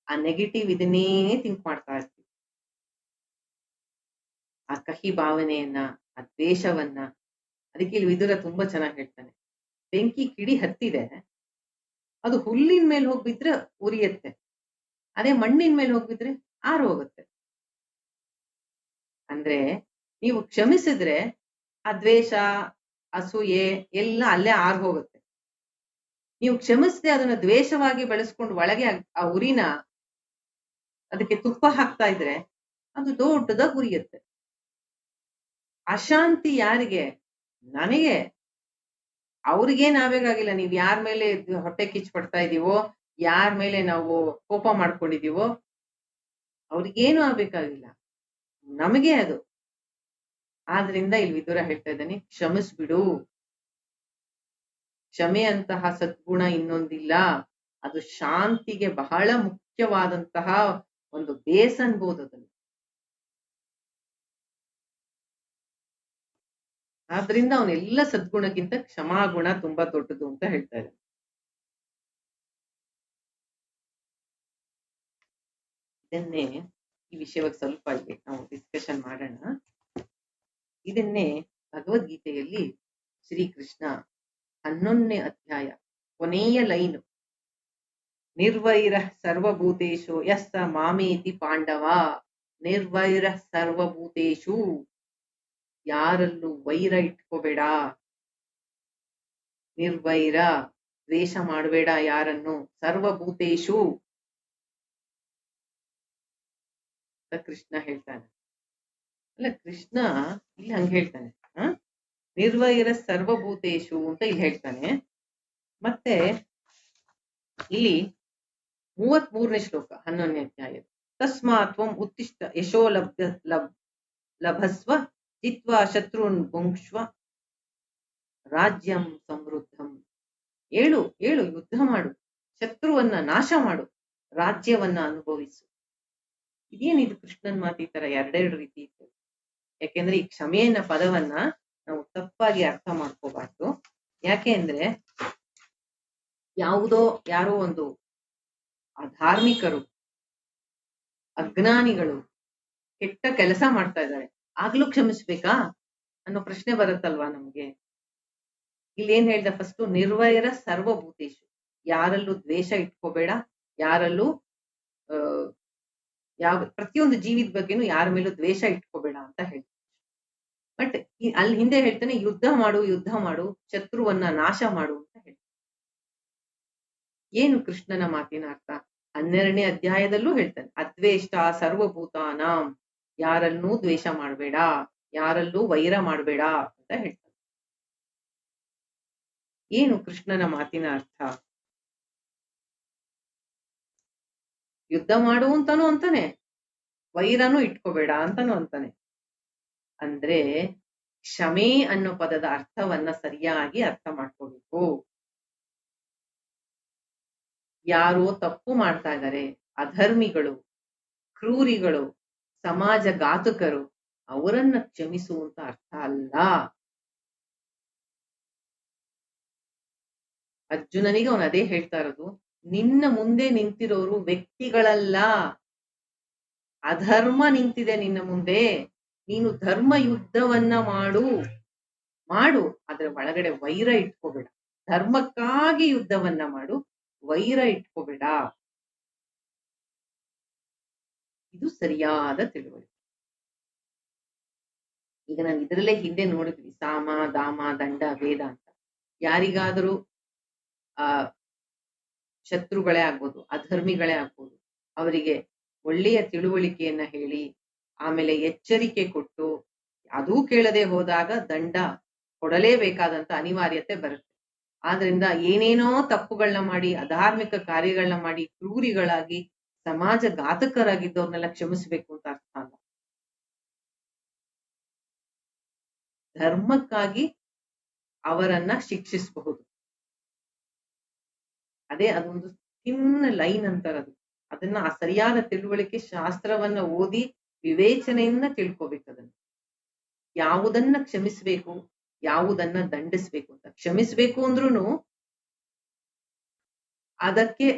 ಆ ನೆಗೆಟಿವ್ ಇದನ್ನೇ ಥಿಂಕ್ ಮಾಡ್ತಾ ಇರ್ತೀವಿ. ಆ ಕಹಿ ಭಾವನೆಯನ್ನ, ಆ ದ್ವೇಷವನ್ನ. ಅದಕ್ಕೆ ಇಲ್ಲಿ ವಿದುರ ತುಂಬಾ ಚೆನ್ನಾಗಿ ಹೇಳ್ತಾನೆ, ಬೆಂಕಿ ಕಿಡಿ ಹತ್ತಿದೆ, ಅದು ಹುಲ್ಲಿನ ಮೇಲೆ ಹೋಗ್ಬಿದ್ರೆ ಉರಿಯತ್ತೆ, ಅದೇ ಮಣ್ಣಿನ ಮೇಲೆ ಹೋಗ್ಬಿದ್ರೆ ಆರು ಹೋಗುತ್ತೆ. ಅಂದ್ರೆ ನೀವು ಕ್ಷಮಿಸಿದ್ರೆ ಆ ದ್ವೇಷ, ಅಸೂಯೆ ಎಲ್ಲ ಅಲ್ಲೇ ಆರ್ ಹೋಗುತ್ತೆ. ನೀವು ಕ್ಷಮಿಸದೆ ಅದನ್ನ ದ್ವೇಷವಾಗಿ ಬೆಳೆಸ್ಕೊಂಡು ಒಳಗೆ ಆ ಉರಿನ ಅದಕ್ಕೆ ತುಪ್ಪ ಹಾಕ್ತಾ ಇದ್ರೆ ಅದು ದೊಡ್ಡದಾಗಿ ಉರಿಯುತ್ತೆ. ಅಶಾಂತಿ ಯಾರಿಗೆ? ನನಗೆ. ಅವ್ರಿಗೇನ್ ಆಗ್ಬೇಕಾಗಿಲ್ಲ. ನೀವ್ ಯಾರ ಮೇಲೆ ಹೊಟ್ಟೆ ಕಿಚ್ಚು ಪಡ್ತಾ ಇದೀವೋ, ಯಾರ ಮೇಲೆ ನಾವು ಕೋಪ ಮಾಡ್ಕೊಂಡಿದೀವೋ ಅವ್ರಿಗೇನು ಆಗ್ಬೇಕಾಗಿಲ್ಲ, ನಮಗೆ ಅದು. ಆದ್ರಿಂದ ಇಲ್ಲಿ ವಿದುರ ಹೇಳ್ತಾ ಇದ್ದಾನೆ, ಕ್ಷಮಿಸ್ಬಿಡು. ಕ್ಷಮೆಯಂತಹ ಸದ್ಗುಣ ಇನ್ನೊಂದಿಲ್ಲ. ಅದು ಶಾಂತಿಗೆ ಬಹಳ ಮುಖ್ಯವಾದಂತಹ ಒಂದು ಬೇಸ್ ಅನ್ಬೋದು ಅದನ್ನು. ಆದ್ರಿಂದ ಅವನೆಲ್ಲ ಸದ್ಗುಣಕ್ಕಿಂತ ಕ್ಷಮಾಗುಣ ತುಂಬಾ ದೊಡ್ಡದು ಅಂತ ಹೇಳ್ತಾ ಇದ್ದಾನೆ. ಇದನ್ನೇ ಈ ವಿಷಯವಾಗಿ ಸ್ವಲ್ಪ ಇಲ್ಲಿ ನಾವು ಡಿಸ್ಕಷನ್ ಮಾಡೋಣ. ಇದನ್ನೇ ಭಗವದ್ಗೀತೆಯಲ್ಲಿ ಶ್ರೀಕೃಷ್ಣ 11ನೇ ಅಧ್ಯಾಯ ಕೊನೆಯ ಲೈನು, ನಿರ್ವೈರ ಸರ್ವಭೂತೇಶು ಯಸ್ಸ ಮಾಮೇತಿ ಪಾಂಡವ. ನಿರ್ವೈರ ಸರ್ವಭೂತೇಶು, ಯಾರಲ್ಲೂ ವೈರ ಇಟ್ಕೋಬೇಡ. ನಿರ್ವೈರ, ದ್ವೇಷ ಮಾಡಬೇಡ ಯಾರನ್ನು. ಸರ್ವಭೂತೇಶು ಕೃಷ್ಣ ಹೇಳ್ತಾನೆ. ಅಲ್ಲ, ಕೃಷ್ಣ ಇಲ್ಲಿ ಹಂಗ ಹೇಳ್ತಾನೆ, ನಿರ್ವೈರ ಸರ್ವಭೂತೇಶು ಅಂತ ಇಲ್ಲಿ ಹೇಳ್ತಾನೆ. ಮತ್ತೆ ಇಲ್ಲಿ 33ನೇ ಶ್ಲೋಕ 11ನೇ ಅಧ್ಯಾಯ, ತಸ್ಮಾತ್ ತ್ವಂ ಉತ್ತಿಷ್ಠ ಯಶೋ ಲಭಸ್ವ ಜಿತ್ವಾ ಶತ್ರುನ್ ಭುಂಕ್ಷ್ವ ರಾಜ್ಯಂ ಸಮೃದ್ಧಂ. ಏಳು ಯುದ್ಧ ಮಾಡು, ಶತ್ರುವನ್ನ ನಾಶ ಮಾಡು, ರಾಜ್ಯವನ್ನ ಅನುಭವಿಸು. ಇದೇನಿದು ಕೃಷ್ಣನ್ ಮಾತು ಈ ತರ ಎರಡೆರಡು ರೀತಿ ಇತ್ತು. ಯಾಕೆಂದ್ರೆ ಈ ಕ್ಷಮೆಯನ್ನ ಪದವನ್ನ ನಾವು ತಪ್ಪಾಗಿ ಅರ್ಥ ಮಾಡ್ಕೋಬಾರ್ದು. ಯಾಕೆ ಅಂದ್ರೆ ಯಾರೋ ಒಂದು ಧಾರ್ಮಿಕರು, ಅಜ್ಞಾನಿಗಳು ಕೆಟ್ಟ ಕೆಲಸ ಮಾಡ್ತಾ ಇದ್ದಾರೆ, ಆಗ್ಲೂ ಕ್ಷಮಿಸ್ಬೇಕಾ ಅನ್ನೋ ಪ್ರಶ್ನೆ ಬರುತ್ತಲ್ವಾ ನಮ್ಗೆ. ಇಲ್ಲಿ ಏನ್ ಹೇಳ್ದ, ಫಸ್ಟ್ ನಿರ್ವೈರ ಸರ್ವಭೂತೇಶು, ಯಾರಲ್ಲೂ ದ್ವೇಷ ಇಟ್ಕೋಬೇಡ, ಯಾರಲ್ಲೂ ಪ್ರತಿಯೊಂದು ಜೀವಿದ ಬಗ್ಗೆನೂ ಯಾರ ಮೇಲೂ ದ್ವೇಷ ಇಟ್ಕೋಬೇಡ ಅಂತ ಹೇಳ್ತಾರೆ. ಬಟ್ ಅಲ್ಲಿ ಹಿಂದೆ ಹೇಳ್ತಾನೆ ಯುದ್ಧ ಮಾಡು, ಶತ್ರುವನ್ನ ನಾಶ ಮಾಡು ಅಂತ ಹೇಳ್ತಾನೆ. ಏನು ಕೃಷ್ಣನ ಮಾತಿನ ಅರ್ಥ? 12ನೇ ಅಧ್ಯಾಯದಲ್ಲೂ ಹೇಳ್ತಾನೆ, ಅದ್ವೇಷ್ಟ ಸರ್ವಭೂತಾನಾಂ, ಯಾರನ್ನೂ ದ್ವೇಷ ಮಾಡಬೇಡ, ಯಾರಲ್ಲೂ ವೈರ ಮಾಡಬೇಡ ಅಂತ ಹೇಳ್ತಾನೆ. ಏನು ಕೃಷ್ಣನ ಮಾತಿನ ಅರ್ಥ? ಯುದ್ಧ ಮಾಡು ಅಂತಾನು ಅಂತಾನೆ, ವೈರನೂ ಇಟ್ಕೋಬೇಡ ಅಂತಾನು ಅಂತಾನೆ. ಅಂದ್ರೆ ಕ್ಷಮೆ ಅನ್ನೋ ಪದದ ಅರ್ಥವನ್ನ ಸರಿಯಾಗಿ ಅರ್ಥ ಮಾಡ್ಕೋಬೇಕು. ಯಾರೋ ತಪ್ಪು ಮಾಡ್ತಾ ಇದ್ದಾರೆ, ಅಧರ್ಮಿಗಳು, ಕ್ರೂರಿಗಳು, ಸಮಾಜ ಘಾತಕರು, ಅವರನ್ನ ಕ್ಷಮಿಸುವಂತ ಅರ್ಥ ಅಲ್ಲ. ಅರ್ಜುನನಿಗೆ ಅವನು ಅದೇ ಹೇಳ್ತಾ ಇರೋದು, ನಿನ್ನ ಮುಂದೆ ನಿಂತಿರೋರು ವ್ಯಕ್ತಿಗಳಲ್ಲ, ಅಧರ್ಮ ನಿಂತಿದೆ ನಿನ್ನ ಮುಂದೆ. ನೀನು ಧರ್ಮ ಯುದ್ಧವನ್ನ ಮಾಡು, ಅದ್ರ ಒಳಗಡೆ ವೈರ ಇಟ್ಕೋಬೇಡ. ಧರ್ಮಕ್ಕಾಗಿ ಯುದ್ಧವನ್ನ ಮಾಡು, ವೈರ ಇಟ್ಕೋಬೇಡ. ಇದು ಸರಿಯಾದ ತಿಳುವಳಿಕೆ. ಈಗ ನಾನು ಇದರಲ್ಲೇ ಹಿಂದೆ ನೋಡಿದ್ವಿ, ಸಾಮ ದಾಮ ದಂಡ ವೇದ ಅಂತ. ಯಾರಿಗಾದರೂ ಶತ್ರುಗಳೇ ಆಗ್ಬೋದು, ಅಧರ್ಮಿಗಳೇ ಆಗ್ಬೋದು, ಅವರಿಗೆ ಒಳ್ಳೆಯ ತಿಳುವಳಿಕೆಯನ್ನ ಹೇಳಿ, ಆಮೇಲೆ ಎಚ್ಚರಿಕೆ ಕೊಟ್ಟು, ಅದೂ ಕೇಳದೆ ಹೋದಾಗ ದಂಡ ಕೊಡಲೇಬೇಕಾದಂತ ಅನಿವಾರ್ಯತೆ ಬರುತ್ತೆ. ಆದ್ರಿಂದ ಏನೇನೋ ತಪ್ಪುಗಳನ್ನ ಮಾಡಿ, ಅಧಾರ್ಮಿಕ ಕಾರ್ಯಗಳನ್ನ ಮಾಡಿ, ಕ್ರೂರಿಗಳಾಗಿ, ಸಮಾಜ ಘಾತಕರಾಗಿದ್ದವ್ರನ್ನೆಲ್ಲ ಕ್ಷಮಿಸ್ಬೇಕು ಅಂತ ಅರ್ಥ ಅಲ್ಲ. ಧರ್ಮಕ್ಕಾಗಿ ಅವರನ್ನ ಶಿಕ್ಷಿಸಬಹುದು. ಅದೇ ಅದೊಂದು ಥಿನ್ ಲೈನ್ ಅಂತಾರದು. ಅದನ್ನ ಆ ಸರಿಯಾದ ತಿಳುವಳಿಕೆ, ಶಾಸ್ತ್ರವನ್ನ ಓದಿ ವಿವೇಚನೆಯನ್ನ ತಿಳ್ಕೋಬೇಕು. ಅದನ್ನ ಯಾವುದನ್ನ ಕ್ಷಮಿಸ್ಬೇಕು, ಯಾವುದನ್ನ ದಂಡಿಸ್ಬೇಕು ಅಂತ. ಕ್ಷಮಿಸ್ಬೇಕು ಅಂದ್ರೂ ಅದಕ್ಕೆ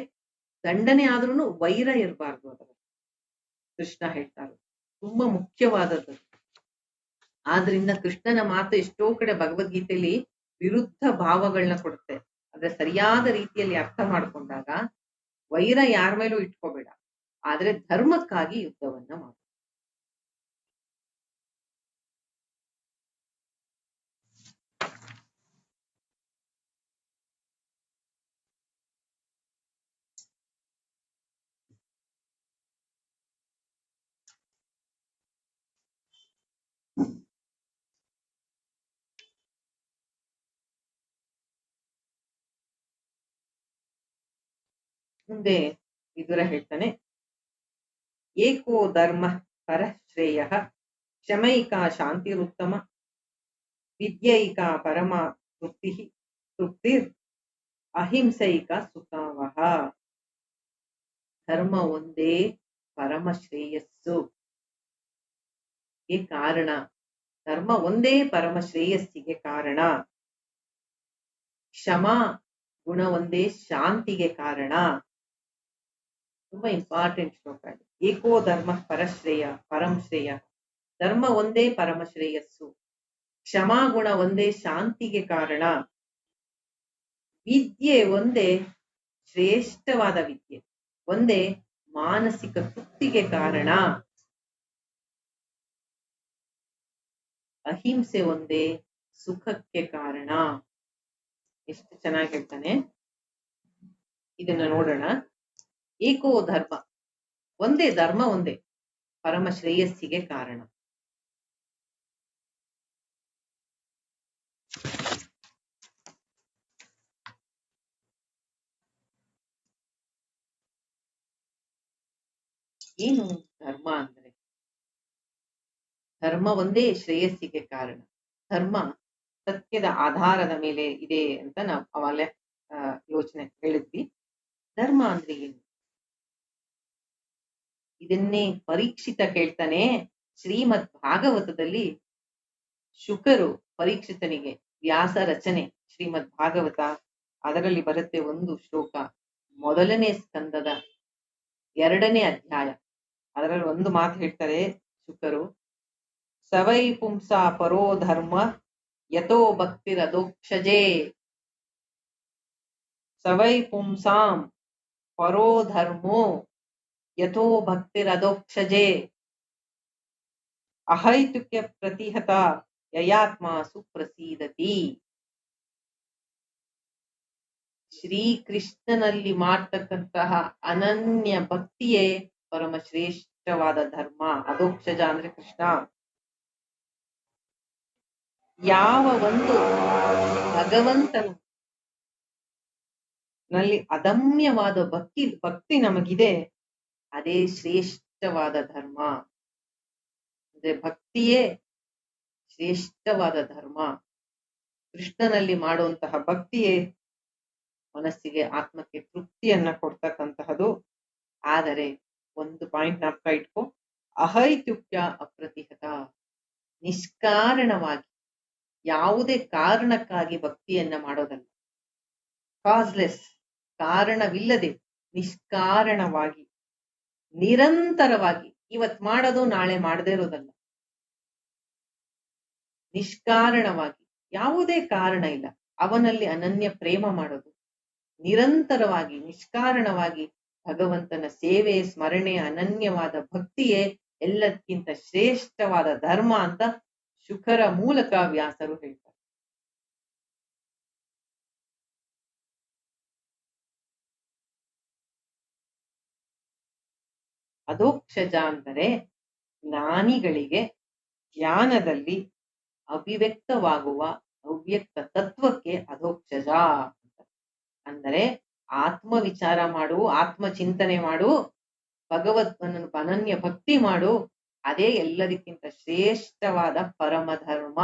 ದಂಡನೆ ಆದ್ರೂ ವೈರ ಇರಬಾರ್ದು ಅದರ ಕೃಷ್ಣ ಹೇಳ್ತಾರೆ. ತುಂಬಾ ಮುಖ್ಯವಾದದ್ದು. ಆದ್ರಿಂದ ಕೃಷ್ಣನ ಮಾತು ಎಷ್ಟೋ ಕಡೆ ಭಗವದ್ಗೀತೆಯಲ್ಲಿ ವಿರುದ್ಧ ಭಾವಗಳನ್ನ ಕೊಡುತ್ತೆ. ಆದ್ರೆ ಸರಿಯಾದ ರೀತಿಯಲ್ಲಿ ಅರ್ಥ ಮಾಡ್ಕೊಂಡಾಗ ವೈರ ಯಾರ ಮೇಲೂ ಇಟ್ಕೋಬೇಡ, ಆದ್ರೆ ಧರ್ಮಕ್ಕಾಗಿ ಯುದ್ಧವನ್ನ ಮಾಡು. ಮುಂದೆ ವಿದುರ ಹೇಳ್ತಾನೆ, ಏಕೋ ಧರ್ಮ ಪರಶ್ರೇಯ ಶಮೈಕಾ ಶಾಂತಿರುತ್ತಮ ವಿದ್ಯೈಕಾ ಪರಮ ತೃಪ್ತಿರ್ ಅಹಿಂಸೈಕ ಸುಖಾವಹ. ಧರ್ಮ ಒಂದೇ ಪರಮ ಶ್ರೇಯಸ್ಸು ಕಾರಣ. ಧರ್ಮ ಒಂದೇ ಪರಮ ಶ್ರೇಯಸ್ಸಿಗೆ ಕಾರಣ. ಕ್ಷಮ ಗುಣ ಒಂದೇ ಶಾಂತಿಗೆ ಕಾರಣ. ತುಂಬಾ ಇಂಪಾರ್ಟೆಂಟ್ ಶ್ಲೋಕ ಇದು. ಏಕೋ ಧರ್ಮ ಪರಶ್ರೇಯ ಪರಂ ಶ್ರೇಯ. ಧರ್ಮ ಒಂದೇ ಪರಮ ಶ್ರೇಯಸ್ಸು, ಕ್ಷಮಾ ಗುಣ ಒಂದೇ ಶಾಂತಿಗೆ ಕಾರಣ, ವಿದ್ಯೆ ಒಂದೇ ಶ್ರೇಷ್ಠವಾದ ವಿದ್ಯೆ, ಒಂದೇ ಮಾನಸಿಕ ತೃಪ್ತಿಗೆ ಕಾರಣ, ಅಹಿಂಸೆ ಒಂದೇ ಸುಖಕ್ಕೆ ಕಾರಣ. ಎಷ್ಟು ಚೆನ್ನಾಗಿ ಹೇಳ್ತಾನೆ. ಇದನ್ನ ನೋಡೋಣ. ಏಕೋ ಧರ್ಮ ಒಂದೇ, ಧರ್ಮ ಒಂದೇ ಪರಮ ಶ್ರೇಯಸ್ಸಿಗೆ ಕಾರಣ. ಏನು ಧರ್ಮ ಅಂದ್ರೆ? ಧರ್ಮ ಒಂದೇ ಶ್ರೇಯಸ್ಸಿಗೆ ಕಾರಣ. ಧರ್ಮ ಸತ್ಯದ ಆಧಾರದ ಮೇಲೆ ಇದೆ ಅಂತ ನಾವು ಅವಾಗಲೇ ಯೋಚನೆ ಹೇಳಿದ್ವಿ. ಧರ್ಮ ಅಂದ್ರೆ ಏನು? ಇದನ್ನೇ ಪರೀಕ್ಷಿತ ಕೇಳ್ತಾನೆ. ಶ್ರೀಮದ್ ಭಾಗವತದಲ್ಲಿ ಶುಕರು ಪರೀಕ್ಷಿತನಿಗೆ ವ್ಯಾಸ ರಚನೆ ಶ್ರೀಮದ್ ಭಾಗವತ, ಅದರಲ್ಲಿ ಬರುತ್ತೆ ಒಂದು ಶ್ಲೋಕ, ಮೊದಲನೇ ಸ್ಕಂದದ 2ನೇ ಅಧ್ಯಾಯ. ಅದರಲ್ಲಿ ಒಂದು ಮಾತು ಹೇಳ್ತಾರೆ ಶುಕರು, ಸವೈ ಪುಂಸ ಪರೋ ಧರ್ಮ ಯಥೋ ಭಕ್ತಿರದೋಕ್ಷಜೇ. ಸವೈ ಪುಂಸಾಂ ಪರೋ ಧರ್ಮೋ ಯಥೋ ಭಕ್ತಿರದೋಕ್ಷಜೇ ಅಹೈತುಕ್ಯ ಪ್ರತಿಹತ ಯಯಾತ್ಮ ಸುಪ್ರಸೀದತಿ. ಶ್ರೀಕೃಷ್ಣನಲ್ಲಿ ಮಾಡ್ತಕ್ಕಂತಹ ಅನನ್ಯ ಭಕ್ತಿಯೇ ಪರಮ ಶ್ರೇಷ್ಠವಾದ ಧರ್ಮ. ಅದೋಕ್ಷಜ ಅಂದ್ರೆ ಕೃಷ್ಣ. ಯಾವ ಒಂದು ಭಗವಂತನು ನಲ್ಲಿ ಅದಮ್ಯವಾದ ಭಕ್ತಿ ನಮಗಿದೆ, ಅದೇ ಶ್ರೇಷ್ಠವಾದ ಧರ್ಮ. ಅಂದ್ರೆ ಭಕ್ತಿಯೇ ಶ್ರೇಷ್ಠವಾದ ಧರ್ಮ. ಕೃಷ್ಣನಲ್ಲಿ ಮಾಡುವಂತಹ ಭಕ್ತಿಯೇ ಮನಸ್ಸಿಗೆ, ಆತ್ಮಕ್ಕೆ ತೃಪ್ತಿಯನ್ನ ಕೊಡ್ತಕ್ಕಂತಹದ್ದು. ಆದರೆ ಒಂದು ಪಾಯಿಂಟ್ ನಾಪ್ಕ ಇಟ್ಕೋ, ಅಹೈತುಕ್ಯ ಅಪ್ರತಿಹತ, ನಿಷ್ಕಾರಣವಾಗಿ ಯಾವುದೇ ಕಾರಣಕ್ಕಾಗಿ ಭಕ್ತಿಯನ್ನ ಮಾಡೋದಲ್ಲ. ಕಾಸ್ಲೆಸ್, ಕಾರಣವಿಲ್ಲದೆ ನಿಷ್ಕಾರಣವಾಗಿ ನಿರಂತರವಾಗಿ, ಇವತ್ ಮಾಡೋದು ನಾಳೆ ಮಾಡದೇ ಇರೋದಲ್ಲ, ನಿಷ್ಕಾರಣವಾಗಿ ಯಾವುದೇ ಕಾರಣ ಇಲ್ಲ ಅವನಲ್ಲಿ ಅನನ್ಯ ಪ್ರೇಮ ಮಾಡೋದು, ನಿರಂತರವಾಗಿ ನಿಷ್ಕಾರಣವಾಗಿ ಭಗವಂತನ ಸೇವೆ ಸ್ಮರಣೆ ಅನನ್ಯವಾದ ಭಕ್ತಿಯೇ ಎಲ್ಲಕ್ಕಿಂತ ಶ್ರೇಷ್ಠವಾದ ಧರ್ಮ ಅಂತ ಶುಕರ ಮೂಲಕ ವ್ಯಾಸರು ಹೇಳ್ತಾರೆ. ಅದೋಕ್ಷಜ ಅಂದರೆ ಜ್ಞಾನಿಗಳಿಗೆ ಜ್ಞಾನದಲ್ಲಿ ಅಭಿವ್ಯಕ್ತವಾಗುವ ಅವ್ಯಕ್ತ ತತ್ವಕ್ಕೆ ಅದೋಕ್ಷಜ. ಅಂದರೆ ಆತ್ಮ ವಿಚಾರ ಮಾಡು, ಆತ್ಮ ಚಿಂತನೆ ಮಾಡು, ಭಗವದ್ಗನನ್ನು ಅನನ್ಯ ಭಕ್ತಿ ಮಾಡು, ಅದೇ ಎಲ್ಲದಕ್ಕಿಂತ ಶ್ರೇಷ್ಠವಾದ ಪರಮ ಧರ್ಮ.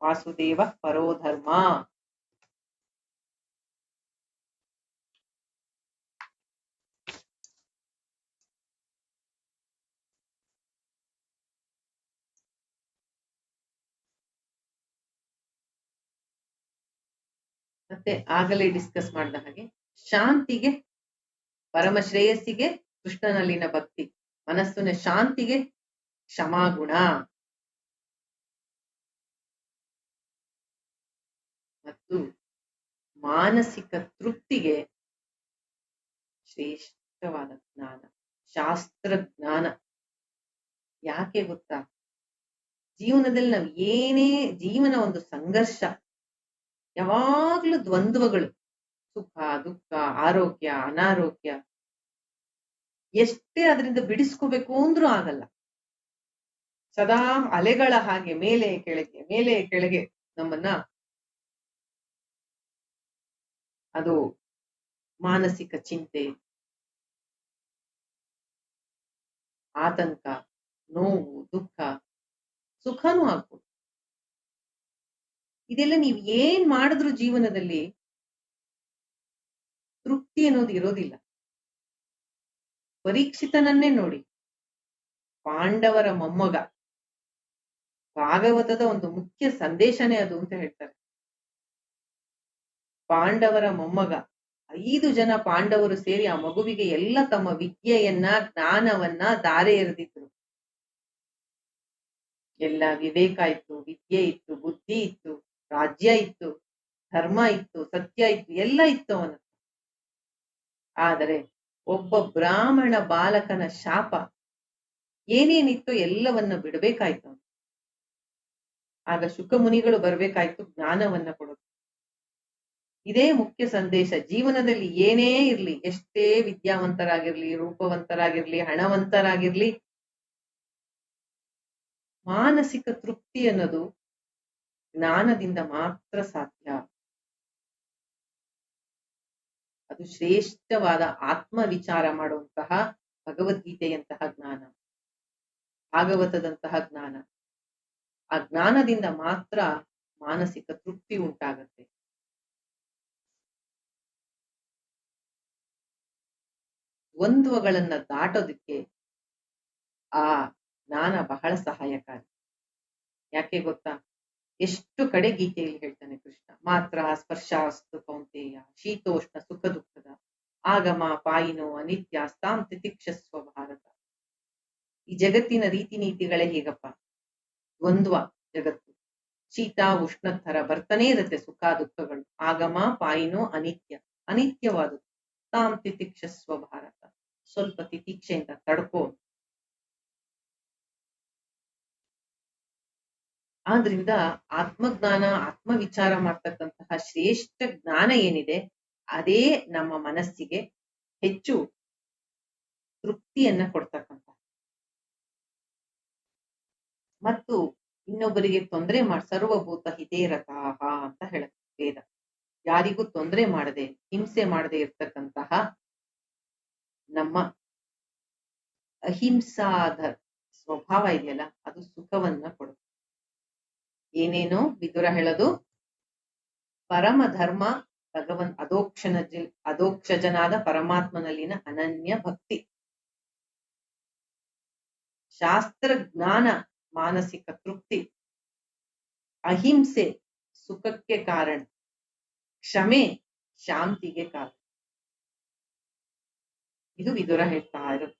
ವಾಸುದೇವ ಪರೋಧರ್ಮ. ಮತ್ತೆ ಆಗಲೇ ಡಿಸ್ಕಸ್ ಮಾಡಿದ ಹಾಗೆ ಶಾಂತಿಗೆ, ಪರಮ ಶ್ರೇಯಸ್ಸಿಗೆ ಕೃಷ್ಣನಲ್ಲಿನ ಭಕ್ತಿ, ಮನಸ್ಸಿನ ಶಾಂತಿಗೆ ಕ್ಷಮಾಗುಣ, ಮತ್ತು ಮಾನಸಿಕ ತೃಪ್ತಿಗೆ ಶ್ರೇಷ್ಠವಾದ ಜ್ಞಾನ, ಶಾಸ್ತ್ರ ಜ್ಞಾನ. ಯಾಕೆ ಗೊತ್ತಾ, ಜೀವನದಲ್ಲಿ ನಾವು ಏನೇ, ಜೀವನ ಒಂದು ಸಂಘರ್ಷ, ಯಾವಾಗ್ಲೂ ದ್ವಂದ್ವಗಳು, ಸುಖ ದುಃಖ, ಆರೋಗ್ಯ ಅನಾರೋಗ್ಯ. ಎಷ್ಟೇ ಅದರಿಂದ ಬಿಡಿಸ್ಕೋಬೇಕು ಅಂದ್ರೂ ಆಗಲ್ಲ. ಸದಾ ಅಲೆಗಳ ಹಾಗೆ ಮೇಲೆ ಕೆಳಗೆ ಮೇಲೆ ಕೆಳಗೆ ನಮ್ಮನ್ನ ಅದು ಮಾನಸಿಕ ಚಿಂತೆ, ಆತಂಕ, ನೋವು, ದುಃಖ, ಸುಖನೂ ಆಗ್ಬೋದು. ಇದೆಲ್ಲ ನೀವು ಏನ್ ಮಾಡಿದ್ರು ಜೀವನದಲ್ಲಿ ತೃಪ್ತಿ ಅನ್ನೋದು ಇರೋದಿಲ್ಲ. ಪರೀಕ್ಷಿತನನ್ನೇ ನೋಡಿ, ಪಾಂಡವರ ಮೊಮ್ಮಗ. ಭಾಗವತದ ಒಂದು ಮುಖ್ಯ ಸಂದೇಶನೇ ಅದು ಅಂತ ಹೇಳ್ತಾರೆ. ಪಾಂಡವರ ಮೊಮ್ಮಗ, 5 ಜನ ಪಾಂಡವರು ಸೇರಿ ಆ ಮಗುವಿಗೆ ಎಲ್ಲ ತಮ್ಮ ವಿದ್ಯೆಯನ್ನ, ಜ್ಞಾನವನ್ನ ಧಾರೆ ಎರೆದಿದ್ರು. ಎಲ್ಲ ವಿವೇಕ ಇತ್ತು, ವಿದ್ಯೆ ಇತ್ತು, ಬುದ್ಧಿ ಇತ್ತು, ರಾಜ್ಯ ಇತ್ತು, ಧರ್ಮ ಇತ್ತು, ಸತ್ಯ ಇತ್ತು, ಎಲ್ಲ ಇತ್ತು ಅವನ. ಆದರೆ ಒಬ್ಬ ಬ್ರಾಹ್ಮಣ ಬಾಲಕನ ಶಾಪ ಏನೇನಿತ್ತು ಎಲ್ಲವನ್ನ ಬಿಡಬೇಕಾಯ್ತು. ಆಗ ಶುಕ ಮುನಿಗಳು ಬರ್ಬೇಕಾಯ್ತು ಜ್ಞಾನವನ್ನ ಕೊಡೋದು. ಇದೇ ಮುಖ್ಯ ಸಂದೇಶ. ಜೀವನದಲ್ಲಿ ಏನೇ ಇರ್ಲಿ, ಎಷ್ಟೇ ವಿದ್ಯಾವಂತರಾಗಿರ್ಲಿ, ರೂಪವಂತರಾಗಿರ್ಲಿ, ಹಣವಂತರಾಗಿರ್ಲಿ, ಮಾನಸಿಕ ತೃಪ್ತಿ ಅನ್ನೋದು ಜ್ಞಾನದಿಂದ ಮಾತ್ರ ಸಾಧ್ಯ. ಅದು ಶ್ರೇಷ್ಠವಾದ ಆತ್ಮ ವಿಚಾರ ಮಾಡುವಂತಹ ಭಗವದ್ಗೀತೆಯಂತಹ ಜ್ಞಾನ, ಭಾಗವತದಂತಹ ಜ್ಞಾನ. ಆ ಜ್ಞಾನದಿಂದ ಮಾತ್ರ ಮಾನಸಿಕ ತೃಪ್ತಿ ಉಂಟಾಗತ್ತೆ. ದ್ವಂದ್ವಗಳನ್ನ ದಾಟೋದಕ್ಕೆ ಆ ಜ್ಞಾನ ಬಹಳ ಸಹಾಯಕಾರಿ. ಯಾಕೆ ಗೊತ್ತಾ, ಎಷ್ಟು ಕಡೆ ಗೀತೆಯಲ್ಲಿ ಹೇಳ್ತಾನೆ ಕೃಷ್ಣ, ಮಾತ್ರ ಸ್ಪರ್ಶಾಸ್ತು ಕೌಂತೆಯ ಶೀತೋಷ್ಣ ಸುಖ ದುಃಖದ ಆಗಮ ಪಾಯಿನೋ ಅನಿತ್ಯ ಸ್ತಾಂ ತಿತಿಕ್ಷಸ್ವ ಭಾರತ. ಈ ಜಗತ್ತಿನ ರೀತಿ ನೀತಿಗಳೇ ಹೇಗಪ್ಪ, ದ್ವಂದ್ವ ಜಗತ್ತು, ಶೀತ ಉಷ್ಣ ಥರ ಬರ್ತಾನೆ ಇರುತ್ತೆ ಸುಖ ದುಃಖಗಳು. ಆಗಮ ಪಾಯಿನೋ ಅನಿತ್ಯ, ಅನಿತ್ಯವಾದದ್ದು. ತಾಂ ತಿತಿಕ್ಷಸ್ವ ಭಾರತ, ಸ್ವಲ್ಪ ತಿತಿಕ್ಷೆಯಿಂದ ತಡ್ಕೋ. ಆದ್ರಿಂದ ಆತ್ಮಜ್ಞಾನ, ಆತ್ಮ ವಿಚಾರ ಮಾಡ್ತಕ್ಕಂತಹ ಶ್ರೇಷ್ಠ ಜ್ಞಾನ ಏನಿದೆ, ಅದೇ ನಮ್ಮ ಮನಸ್ಸಿಗೆ ಹೆಚ್ಚು ತೃಪ್ತಿಯನ್ನ ಕೊಡ್ತಕ್ಕಂಥ, ಮತ್ತು ಇನ್ನೊಬ್ಬರಿಗೆ ತೊಂದರೆ ಸರ್ವಭೂತ ಹಿತೇರತಾಹ ಅಂತ ಹೇಳುತ್ತೆ ವೇದ. ಯಾರಿಗೂ ತೊಂದರೆ ಮಾಡದೆ, ಹಿಂಸೆ ಮಾಡದೆ ಇರ್ತಕ್ಕಂತಹ ನಮ್ಮ ಅಹಿಂಸಾದ ಸ್ವಭಾವ ಇದೆಯಲ್ಲ, ಅದು ಸುಖವನ್ನ ಕೊಡುತ್ತೆ. ಏನೇನೋ ವಿದುರ ಹೇಳೋದು, ಪರಮ ಧರ್ಮ ಭಗವನ್ ಅಧೋಕ್ಷಜನಾದ ಪರಮಾತ್ಮನಲ್ಲಿನ ಅನನ್ಯ ಭಕ್ತಿ, ಶಾಸ್ತ್ರ ಜ್ಞಾನ ಮಾನಸಿಕ ತೃಪ್ತಿ, ಅಹಿಂಸೆ ಸುಖಕ್ಕೆ ಕಾರಣ, ಕ್ಷಮೆ ಶಾಂತಿಗೆ ಕಾರಣ. ಇದು ವಿದುರ ಹೇಳ್ತಾ ಇರುತ್ತೆ.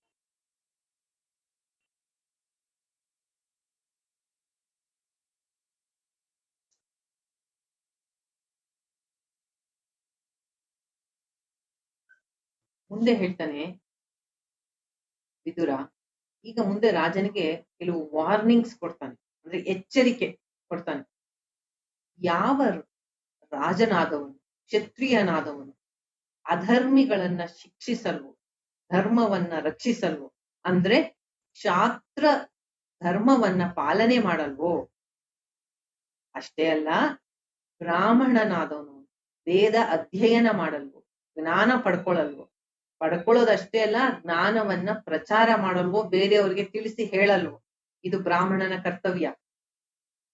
ಮುಂದೆ ಹೇಳ್ತಾನೆ ವಿದುರ, ಈಗ ಮುಂದೆ ರಾಜನಿಗೆ ಕೆಲವು ವಾರ್ನಿಂಗ್ಸ್ ಕೊಡ್ತಾನೆ, ಅಂದ್ರೆ ಎಚ್ಚರಿಕೆ ಕೊಡ್ತಾನೆ. ಯಾವ ರಾಜನಾದವನು, ಕ್ಷತ್ರಿಯನಾದವನು ಅಧರ್ಮಿಗಳನ್ನ ಶಿಕ್ಷಿಸಲ್ವೋ, ಧರ್ಮವನ್ನ ರಕ್ಷಿಸಲ್ವೋ, ಅಂದ್ರೆ ಶಾಸ್ತ್ರ ಧರ್ಮವನ್ನ ಪಾಲನೆ ಮಾಡಲ್ವೋ, ಅಷ್ಟೇ ಅಲ್ಲ ಬ್ರಾಹ್ಮಣನಾದವನು ವೇದ ಅಧ್ಯಯನ ಮಾಡಲ್ವೋ, ಜ್ಞಾನ ಪಡ್ಕೊಳ್ಳೋದಷ್ಟೇ ಅಲ್ಲ ಜ್ಞಾನವನ್ನ ಪ್ರಚಾರ ಮಾಡಲ್ವೋ, ಬೇರೆಯವರಿಗೆ ತಿಳಿಸಿ ಹೇಳಲ್ವೋ. ಇದು ಬ್ರಾಹ್ಮಣನ ಕರ್ತವ್ಯ.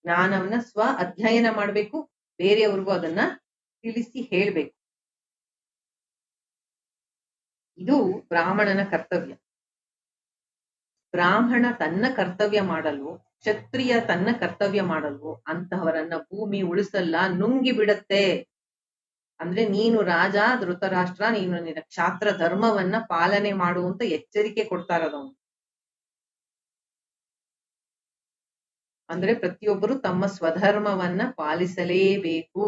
ಜ್ಞಾನವನ್ನ ಸ್ವ ಅಧ್ಯಯನ ಮಾಡಬೇಕು, ಬೇರೆಯವ್ರಿಗೂ ಅದನ್ನ ತಿಳಿಸಿ ಹೇಳ್ಬೇಕು. ಇದು ಬ್ರಾಹ್ಮಣನ ಕರ್ತವ್ಯ. ಬ್ರಾಹ್ಮಣ ತನ್ನ ಕರ್ತವ್ಯ ಮಾಡಲ್ವೋ, ಕ್ಷತ್ರಿಯ ತನ್ನ ಕರ್ತವ್ಯ ಮಾಡಲ್ವೋ, ಅಂತಹವರನ್ನ ಭೂಮಿ ಉಳಿಸಲ್ಲ, ನುಂಗಿ ಬಿಡತ್ತೆ. ಅಂದ್ರೆ ನೀನು ರಾಜ ಧೃತರಾಷ್ಟ್ರ, ನೀನು ನಿನ್ನ ಕ್ಷಾತ್ರ ಧರ್ಮವನ್ನ ಪಾಲನೆ ಮಾಡುವಂತ ಎಚ್ಚರಿಕೆ ಕೊಡ್ತಾ ಇರೋದವನು. ಅಂದ್ರೆ ಪ್ರತಿಯೊಬ್ಬರು ತಮ್ಮ ಸ್ವಧರ್ಮವನ್ನ ಪಾಲಿಸಲೇಬೇಕು.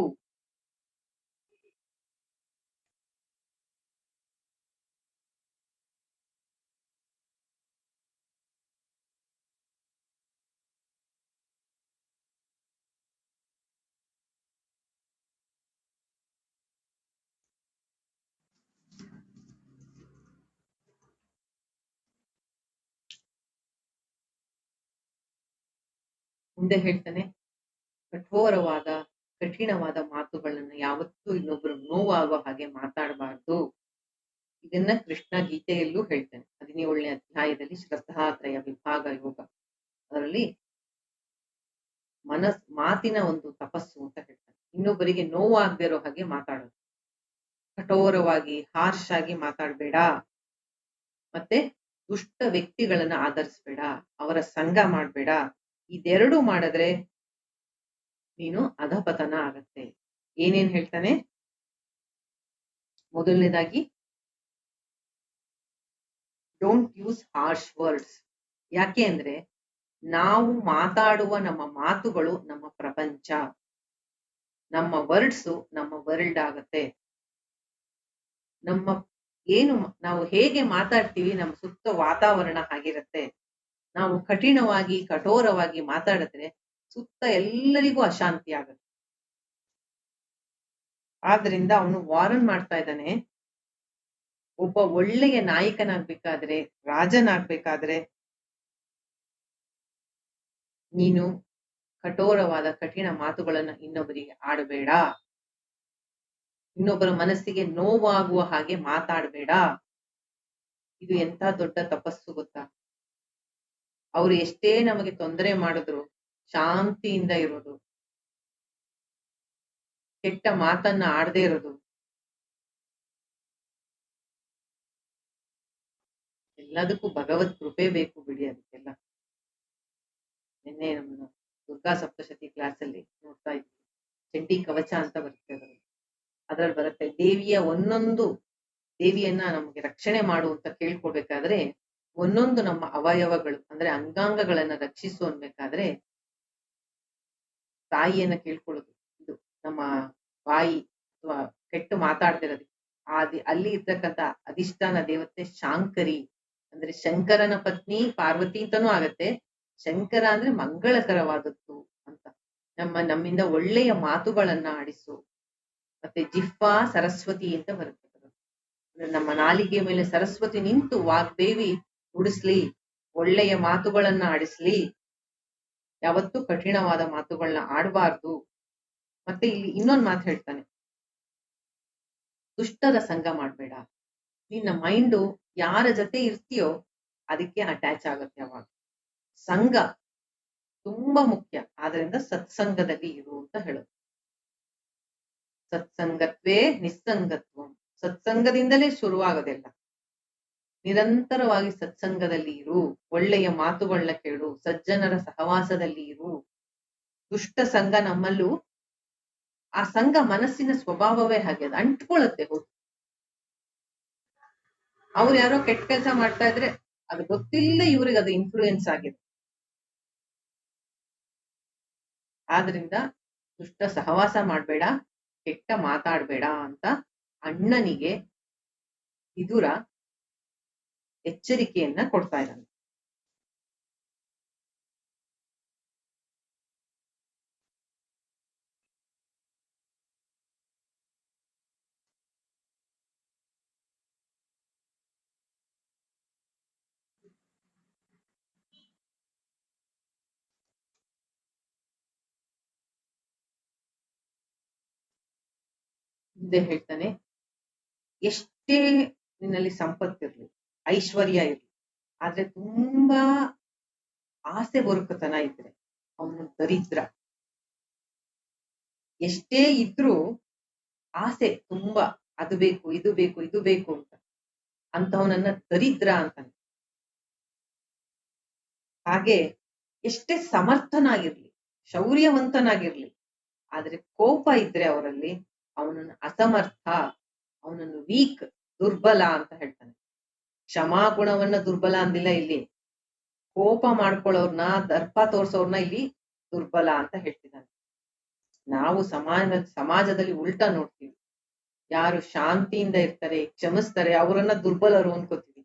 ಮುಂದೆ ಹೇಳ್ತಾನೆ, ಕಠೋರವಾದ ಕಠಿಣವಾದ ಮಾತುಗಳನ್ನ ಯಾವತ್ತೂ ಇನ್ನೊಬ್ರು ನೋವಾಗುವ ಹಾಗೆ ಮಾತಾಡಬಾರ್ದು. ಇದನ್ನ ಕೃಷ್ಣ ಗೀತೆಯಲ್ಲೂ ಹೇಳ್ತಾನೆ. 17ನೇ ಅಧ್ಯಾಯದಲ್ಲಿ ಶ್ರದ್ಧಾತ್ರಯ ವಿಭಾಗ ಯೋಗ, ಅದರಲ್ಲಿ ಮಾತಿನ ಒಂದು ತಪಸ್ಸು ಅಂತ ಹೇಳ್ತಾನೆ. ಇನ್ನೊಬ್ಬರಿಗೆ ನೋವಾಗದೇ ಇರೋ ಹಾಗೆ ಮಾತಾಡೋದು, ಕಠೋರವಾಗಿ ಹಾರ್ಷ್ ಆಗಿ ಮಾತಾಡಬೇಡ, ಮತ್ತೆ ದುಷ್ಟ ವ್ಯಕ್ತಿಗಳನ್ನ ಆಧರಿಸ್ಬೇಡ, ಅವರ ಸಂಘ ಮಾಡ್ಬೇಡ. ಇದೆರಡು ಮಾಡಿದ್ರೆ ನೀನು ಅಧಪತನ ಆಗತ್ತೆ. ಏನೇನ್ ಹೇಳ್ತಾನೆ? ಮೊದಲನೇದಾಗಿ, ಡೋಂಟ್ ಯೂಸ್ ಹಾರ್ಶ್ ವರ್ಡ್ಸ್. ಯಾಕೆ ಅಂದ್ರೆ ನಾವು ಮಾತಾಡುವ ನಮ್ಮ ಮಾತುಗಳು ನಮ್ಮ ಪ್ರಪಂಚ, ನಮ್ಮ ವರ್ಡ್ಸು ನಮ್ಮ ವರ್ಲ್ಡ್ ಆಗತ್ತೆ. ನಾವು ಹೇಗೆ ಮಾತಾಡ್ತೀವಿ, ನಮ್ಮ ಸುತ್ತ ವಾತಾವರಣ ಆಗಿರುತ್ತೆ. ನಾವು ಕಠಿಣವಾಗಿ ಕಠೋರವಾಗಿ ಮಾತಾಡಿದ್ರೆ ಸುತ್ತ ಎಲ್ಲರಿಗೂ ಅಶಾಂತಿ ಆಗುತ್ತೆ. ಆದ್ರಿಂದ ಅವನು ವಾರನ್ ಮಾಡ್ತಾ ಇದ್ದಾನೆ, ಒಬ್ಬ ಒಳ್ಳೆಯ ನಾಯಕನಾಗ್ಬೇಕಾದ್ರೆ, ರಾಜನಾಗ್ಬೇಕಾದ್ರೆ ನೀನು ಕಠೋರವಾದ ಕಠಿಣ ಮಾತುಗಳನ್ನ ಇನ್ನೊಬ್ಬರಿಗೆ ಆಡಬೇಡ, ಇನ್ನೊಬ್ಬರ ಮನಸ್ಸಿಗೆ ನೋವಾಗುವ ಹಾಗೆ ಮಾತಾಡಬೇಡ. ಇದು ಎಂಥ ದೊಡ್ಡ ತಪಸ್ಸು ಗೊತ್ತಾ? ಅವ್ರು ಎಷ್ಟೇ ನಮಗೆ ತೊಂದರೆ ಮಾಡಿದ್ರು ಶಾಂತಿಯಿಂದ ಇರೋದು, ಕೆಟ್ಟ ಮಾತನ್ನ ಆಡದೇ ಇರೋದು. ಎಲ್ಲದಕ್ಕೂ ಭಗವತ್ ಕೃಪೆ ಬೇಕು ಬಿಡಿ. ಅದಕ್ಕೆಲ್ಲ ನಿನ್ನೆ ನಮ್ಮ ದುರ್ಗಾ ಸಪ್ತಶತಿ ಕ್ಲಾಸ್ ಅಲ್ಲಿ ನೋಡ್ತಾ ಇದ್ವಿ, ಚಂಡಿ ಕವಚ ಅಂತ ಬರುತ್ತೆ. ಅದ್ರಲ್ಲಿ ಬರುತ್ತೆ, ದೇವಿಯನ್ನ ನಮಗೆ ರಕ್ಷಣೆ ಮಾಡು ಅಂತ ಕೇಳ್ಕೊಳ್ಬೇಕಾದ್ರೆ ಒಂದೊಂದು ನಮ್ಮ ಅವಯವಗಳು ಅಂದ್ರೆ ಅಂಗಾಂಗಗಳನ್ನ ರಕ್ಷಿಸು ಅನ್ಬೇಕಾದ್ರೆ ತಾಯಿಯನ್ನ ಕೇಳ್ಕೊಳ್ಳೋದು. ಇದು ನಮ್ಮ ಬಾಯಿ ಅಥವಾ ಕೆಟ್ಟು ಮಾತಾಡ್ತಿರೋದು, ಅಲ್ಲಿ ಇರ್ತಕ್ಕಂಥ ಅಧಿಷ್ಠಾನ ದೇವತೆ ಶಾಂಕರಿ, ಅಂದ್ರೆ ಶಂಕರನ ಪತ್ನಿ ಪಾರ್ವತಿ ಅಂತಾನೂ ಆಗತ್ತೆ. ಶಂಕರ ಅಂದ್ರೆ ಮಂಗಳಕರವಾದದ್ದು ಅಂತ. ನಮ್ಮಿಂದ ಒಳ್ಳೆಯ ಮಾತುಗಳನ್ನ ಆಡಿಸು. ಮತ್ತೆ ಜಿಹ್ವಾ ಸರಸ್ವತಿ ಅಂತ ಬರುತ್ತೆ. ನಮ್ಮ ನಾಲಿಗೆ ಮೇಲೆ ಸರಸ್ವತಿ ನಿಂತು ವಾಗ್ದೇವಿ ನುಡಿಸ್ಲಿ, ಒಳ್ಳೆಯ ಮಾತುಗಳನ್ನ ಆಡಿಸ್ಲಿ. ಯಾವತ್ತೂ ಕಠಿಣವಾದ ಮಾತುಗಳನ್ನ ಆಡಬಾರ್ದು. ಮತ್ತೆ ಇಲ್ಲಿ ಇನ್ನೊಂದು ಮಾತು ಹೇಳ್ತಾನೆ, ದುಷ್ಟರ ಸಂಘ ಮಾಡ್ಬೇಡ. ನಿನ್ನ ಮೈಂಡು ಯಾರ ಜೊತೆ ಇರ್ತೀಯೋ ಅದಕ್ಕೆ ಅಟ್ಯಾಚ್ ಆಗುತ್ತೆ. ಅವಾಗ ಸಂಘ ತುಂಬಾ ಮುಖ್ಯ. ಆದ್ರಿಂದ ಸತ್ಸಂಗದಲ್ಲಿ ಇರು ಅಂತ ಹೇಳೋದು. ಸತ್ಸಂಗತ್ವೇ ನಿಸ್ಸಂಗತ್ವ. ಸತ್ಸಂಗದಿಂದಲೇ ಶುರುವಾಗೋದೆಲ್ಲ. ನಿರಂತರವಾಗಿ ಸತ್ಸಂಗದಲ್ಲಿ ಇರು, ಒಳ್ಳೆಯ ಮಾತುಗಳನ್ನ ಕೇಳು, ಸಜ್ಜನರ ಸಹವಾಸದಲ್ಲಿ ಇರು. ದುಷ್ಟ ಸಂಘ ನಮ್ಮಲ್ಲೂ, ಆ ಸಂಘ ಮನಸ್ಸಿನ ಸ್ವಭಾವವೇ ಹಾಗೆ, ಅದು ಅಂಟ್ಕೊಳ್ಳುತ್ತೆ. ಹೋಗಿ ಅವ್ರು ಯಾರೋ ಕೆಟ್ಟ ಕೆಲಸ ಮಾಡ್ತಾ ಇದ್ರೆ ಅದು ಗೊತ್ತಿಲ್ಲ ಇವ್ರಿಗೆ ಅದು ಇನ್ಫ್ಲೂಯೆನ್ಸ್ ಆಗಿದೆ. ಆದ್ರಿಂದ ದುಷ್ಟ ಸಹವಾಸ ಮಾಡ್ಬೇಡ, ಕೆಟ್ಟ ಮಾತಾಡ್ಬೇಡ ಅಂತ ಅಣ್ಣನಿಗೆ ವಿದುರ ಎಚ್ಚರಿಕೆಯನ್ನ ಕೊಡ್ತಾ ಇದ್ದಾನೆ. ಮುಂದೆ ಹೇಳ್ತಾನೆ, ಎಷ್ಟೇ ನಿನ್ನಲ್ಲಿ ಸಂಪತ್ತಿರ್ಲಿ, ಐಶ್ವರ್ಯ ಇರ್ಲಿ, ಆದ್ರೆ ತುಂಬಾ ಆಸೆ ಬರುಕತನ ಇದ್ರೆ ಅವನು ದರಿದ್ರ. ಎಷ್ಟೇ ಇದ್ರೂ ಆಸೆ ತುಂಬಾ, ಅದು ಬೇಕು ಇದು ಬೇಕು ಇದು ಬೇಕು ಅಂತವನನ್ನ ದರಿದ್ರ ಅಂತಾನೆ. ಹಾಗೆ ಎಷ್ಟೇ ಸಮರ್ಥನಾಗಿರ್ಲಿ, ಶೌರ್ಯವಂತನಾಗಿರ್ಲಿ, ಆದ್ರೆ ಕೋಪ ಇದ್ರೆ ಅವರಲ್ಲಿ ಅವನನ್ನು ಅಸಮರ್ಥ, ಅವನನ್ನು ವೀಕ್, ದುರ್ಬಲ ಅಂತ ಹೇಳ್ತಾನೆ. ಕ್ಷಮಾ ಗುಣವನ್ನ ದುರ್ಬಲ ಅಂದಿಲ್ಲ ಇಲ್ಲಿ. ಕೋಪ ಮಾಡ್ಕೊಳ್ಳೋರ್ನ, ದರ್ಪ ತೋರ್ಸೋರ್ನ ಇಲ್ಲಿ ದುರ್ಬಲ ಅಂತ ಹೇಳ್ತಿದ್ದಾನೆ. ನಾವು ಸಮಾಜದಲ್ಲಿ ಉಲ್ಟಾ ನೋಡ್ತೀವಿ. ಯಾರು ಶಾಂತಿಯಿಂದ ಇರ್ತಾರೆ, ಕ್ಷಮಿಸ್ತಾರೆ, ಅವರನ್ನ ದುರ್ಬಲರು ಅನ್ಕೋತೀವಿ.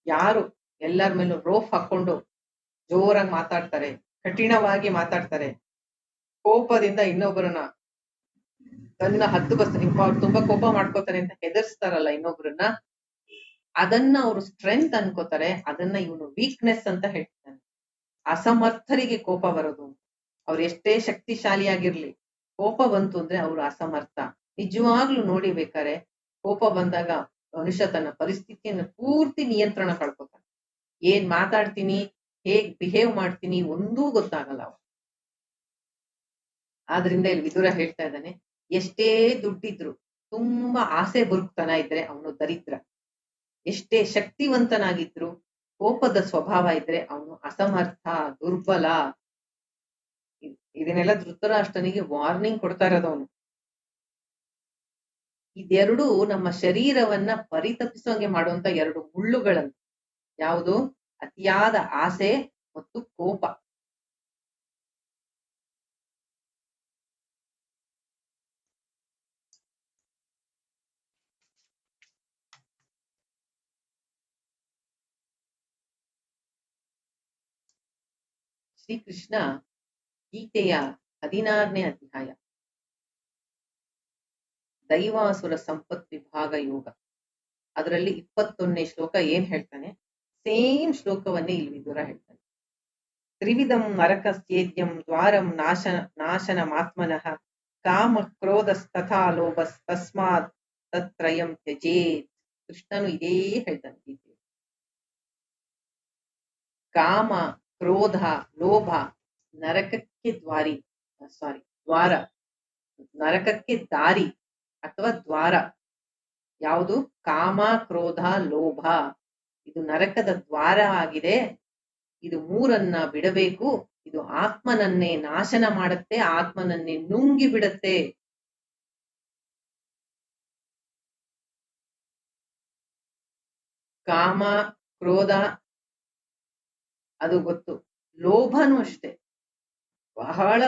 ಯಾರು ಎಲ್ಲರ ಮೇಲೂ ರೋಫ್ ಹಾಕೊಂಡು ಜೋರಾಗಿ ಮಾತಾಡ್ತಾರೆ, ಕಠಿಣವಾಗಿ ಮಾತಾಡ್ತಾರೆ, ಕೋಪದಿಂದ ಇನ್ನೊಬ್ಬರನ್ನ ತನ್ನ ಹದ್ದು ಬರ್ತಾರೆ, ಅವ್ರು ತುಂಬಾ ಕೋಪ ಮಾಡ್ಕೋತಾರೆ ಅಂತ ಹೆದರ್ಸ್ತಾರಲ್ಲ ಇನ್ನೊಬ್ರನ್ನ, ಅದನ್ನ ಅವರು ಸ್ಟ್ರೆಂತ್ ಅನ್ಕೋತಾರೆ. ಅದನ್ನ ಇವನು ವೀಕ್ನೆಸ್ ಅಂತ ಹೇಳ್ತಾನೆ. ಅಸಮರ್ಥರಿಗೆ ಕೋಪ ಬರೋದು. ಅವ್ರು ಎಷ್ಟೇ ಶಕ್ತಿಶಾಲಿಯಾಗಿರ್ಲಿ, ಕೋಪ ಬಂತು ಅಂದ್ರೆ ಅವರು ಅಸಮರ್ಥ. ನಿಜವಾಗ್ಲೂ ನೋಡಿ ಬೇಕಾರೆ ಕೋಪ ಬಂದಾಗ ಮನುಷ್ಯ ತನ್ನ ಪರಿಸ್ಥಿತಿಯನ್ನು ಪೂರ್ತಿ ನಿಯಂತ್ರಣ ಕಳ್ಕೊತಾನೆ. ಏನ್ ಮಾತಾಡ್ತೀನಿ, ಹೇಗ್ ಬಿಹೇವ್ ಮಾಡ್ತೀನಿ ಒಂದೂ ಗೊತ್ತಾಗಲ್ಲ ಅವ. ಆದ್ರಿಂದ ಇಲ್ಲಿ ವಿದುರ ಹೇಳ್ತಾ ಇದ್ದಾನೆ, ಎಷ್ಟೇ ದುಡ್ಡಿದ್ರು, ತುಂಬಾ ಆಸೆ ಬುರುಕ್ತನ ಇದ್ರೆ ಅವನು ದರಿದ್ರ. ಎಷ್ಟೇ ಶಕ್ತಿವಂತನಾಗಿದ್ರು ಕೋಪದ ಸ್ವಭಾವ ಇದ್ರೆ ಅವನು ಅಸಮರ್ಥ, ದುರ್ಬಲ. ಇದನ್ನೆಲ್ಲ ಧೃತರಾಷ್ಟ್ರನಿಗೆ ವಾರ್ನಿಂಗ್ ಕೊಡ್ತಾ ಇರೋದವನು. ಇದೆರಡು ನಮ್ಮ ಶರೀರವನ್ನ ಪರಿತಪಿಸುವಂಗೆ ಮಾಡುವಂತ ಎರಡು ಮುಳ್ಳುಗಳನ್ನು. ಯಾವುದು? ಅತಿಯಾದ ಆಸೆ ಮತ್ತು ಕೋಪ. ಶ್ರೀಕೃಷ್ಣ ಗೀತೆಯ 16ನೇ ಅಧ್ಯಾಯ ದೈವಾಸುರ ಸಂಪತ್ ವಿಭಾಗ ಯೋಗ, ಅದರಲ್ಲಿ 21ನೇ ಶ್ಲೋಕ ಏನ್ ಹೇಳ್ತಾನೆ, ಸೇಮ್ ಶ್ಲೋಕವನ್ನೇ ಇಲ್ಲಿ ವಿದುರ ಹೇಳ್ತಾನೆ. ತ್ರಿವಿಧಂ ನರಕಸ್ಯೇದ್ಯಂ ದ್ವಾರಂ ನಾಶನಮಾತ್ಮನಃ ಕಾಮ ಕ್ರೋಧಸ್ತಥಾ ಲೋಭಸ್ತಸ್ಮಾತ್ ತತ್ರಯಂ ತ್ಯಜೇತ್. ಕೃಷ್ಣನು ಇದೇ ಹೇಳ್ತಾನೆ ಗೀತೆ. ಕಾಮ, ಕ್ರೋಧ, ಲೋಭ ನರಕಕ್ಕೆ ದ್ವಾರ, ನರಕಕ್ಕೆ ದಾರಿ ಅಥವಾ ದ್ವಾರ. ಯಾವುದು? ಕಾಮ, ಕ್ರೋಧ, ಲೋಭ. ಇದು ನರಕದ ದ್ವಾರ ಆಗಿದೆ. ಇದು ಮೂರನ್ನ ಬಿಡಬೇಕು. ಇದು ಆತ್ಮನನ್ನೇ ನಾಶನ ಮಾಡುತ್ತೆ, ಆತ್ಮನನ್ನೇ ನುಂಗಿ ಬಿಡುತ್ತೆ. ಕಾಮ, ಕ್ರೋಧ ಅದು ಗೊತ್ತು. ಲೋಭನೂ ಅಷ್ಟೇ,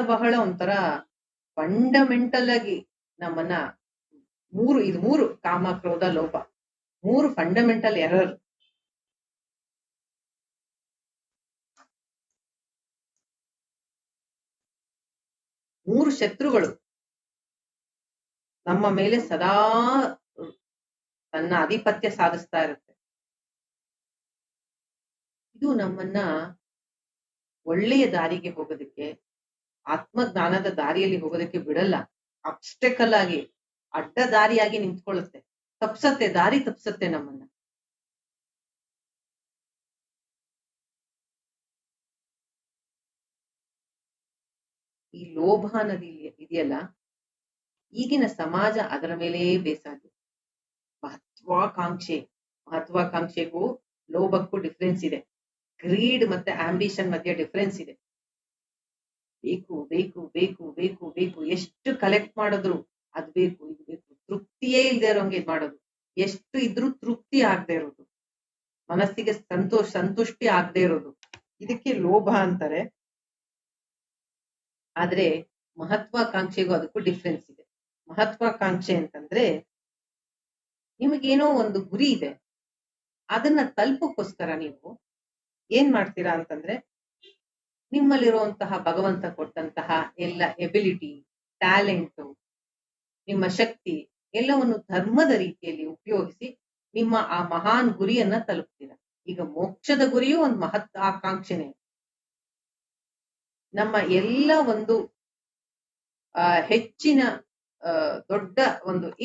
ಬಹಳ ಒಂಥರ ಫಂಡಮೆಂಟಲ್ ಆಗಿ ನಮ್ಮನ್ನ ಮೂರು ಕಾಮ, ಕ್ರೋಧ, ಲೋಭ, ಮೂರು ಫಂಡಮೆಂಟಲ್ ಎರರ್. ಮೂರು ಶತ್ರುಗಳು ನಮ್ಮ ಮೇಲೆ ಸದಾ ತನ್ನ ಆಧಿಪತ್ಯ ಸಾಧಿಸ್ತಾ ಇರುತ್ತೆ. ಇದು ನಮ್ಮನ್ನ ಒಳ್ಳೆಯ ದಾರಿಗೆ ಹೋಗೋದಕ್ಕೆ, ಆತ್ಮಜ್ಞಾನದ ದಾರಿಯಲ್ಲಿ ಹೋಗೋದಕ್ಕೆ ಬಿಡಲ್ಲ. ಅಬ್ಸ್ಟೆಕಲ್ ಆಗಿ, ಅಡ್ಡ ದಾರಿಯಾಗಿ ನಿಂತ್ಕೊಳ್ಳುತ್ತೆ, ದಾರಿ ತಪ್ಸತ್ತೆ ನಮ್ಮನ್ನ. ಈ ಲೋಭ ಅನ್ನೋದು ಇದೆಯಲ್ಲ, ಈಗಿನ ಸಮಾಜ ಅದರ ಮೇಲೆ ಬೇಸಾಗಿದೆ. ಮಹತ್ವಾಕಾಂಕ್ಷೆಗೂ ಲೋಭಕ್ಕೂ ಡಿಫ್ರೆನ್ಸ್ ಇದೆ. ಗ್ರೀಡ್ ಮತ್ತೆ ಆಂಬಿಷನ್ ಮಧ್ಯೆ ಡಿಫ್ರೆನ್ಸ್ ಇದೆ. ಬೇಕು ಬೇಕು ಬೇಕು ಬೇಕು ಬೇಕು, ಎಷ್ಟು ಕಲೆಕ್ಟ್ ಮಾಡಿದ್ರು ಅದ್ ಬೇಕು ಇದು ಬೇಕು, ತೃಪ್ತಿಯೇ ಇಲ್ದೇ ಇರೋಂಗೆ ಮಾಡೋದು. ಎಷ್ಟು ಇದ್ರೂ ತೃಪ್ತಿ ಆಗದೆ ಇರೋದು, ಮನಸ್ಸಿಗೆ ಸಂತುಷ್ಟಿ ಆಗದೆ ಇರೋದು, ಇದಕ್ಕೆ ಲೋಭ ಅಂತಾರೆ. ಆದ್ರೆ ಮಹತ್ವಾಕಾಂಕ್ಷೆಗೂ ಅದಕ್ಕೂ ಡಿಫ್ರೆನ್ಸ್ ಇದೆ. ಮಹತ್ವಾಕಾಂಕ್ಷೆ ಅಂತಂದ್ರೆ ನಿಮಗೇನೋ ಒಂದು ಗುರಿ ಇದೆ, ಅದನ್ನ ತಲುಪಕ್ಕೋಸ್ಕರ ನೀವು ಏನ್ ಮಾಡ್ತೀರಾ ಅಂತಂದ್ರೆ, ನಿಮ್ಮಲ್ಲಿರುವಂತಹ ಭಗವಂತ ಕೊಟ್ಟಂತಹ ಎಲ್ಲ ಎಬಿಲಿಟಿ, ಟ್ಯಾಲೆಂಟು, ನಿಮ್ಮ ಶಕ್ತಿ ಎಲ್ಲವನ್ನು ಧರ್ಮದ ರೀತಿಯಲ್ಲಿ ಉಪಯೋಗಿಸಿ ನಿಮ್ಮ ಆ ಮಹಾನ್ ಗುರಿಯನ್ನ ತಲುಪ್ತೀರ. ಈಗ ಮೋಕ್ಷದ ಗುರಿಯೂ ಒಂದು ಆಕಾಂಕ್ಷೆನೆ. ನಮ್ಮ ಎಲ್ಲ ಒಂದು ಹೆಚ್ಚಿನ ದೊಡ್ಡ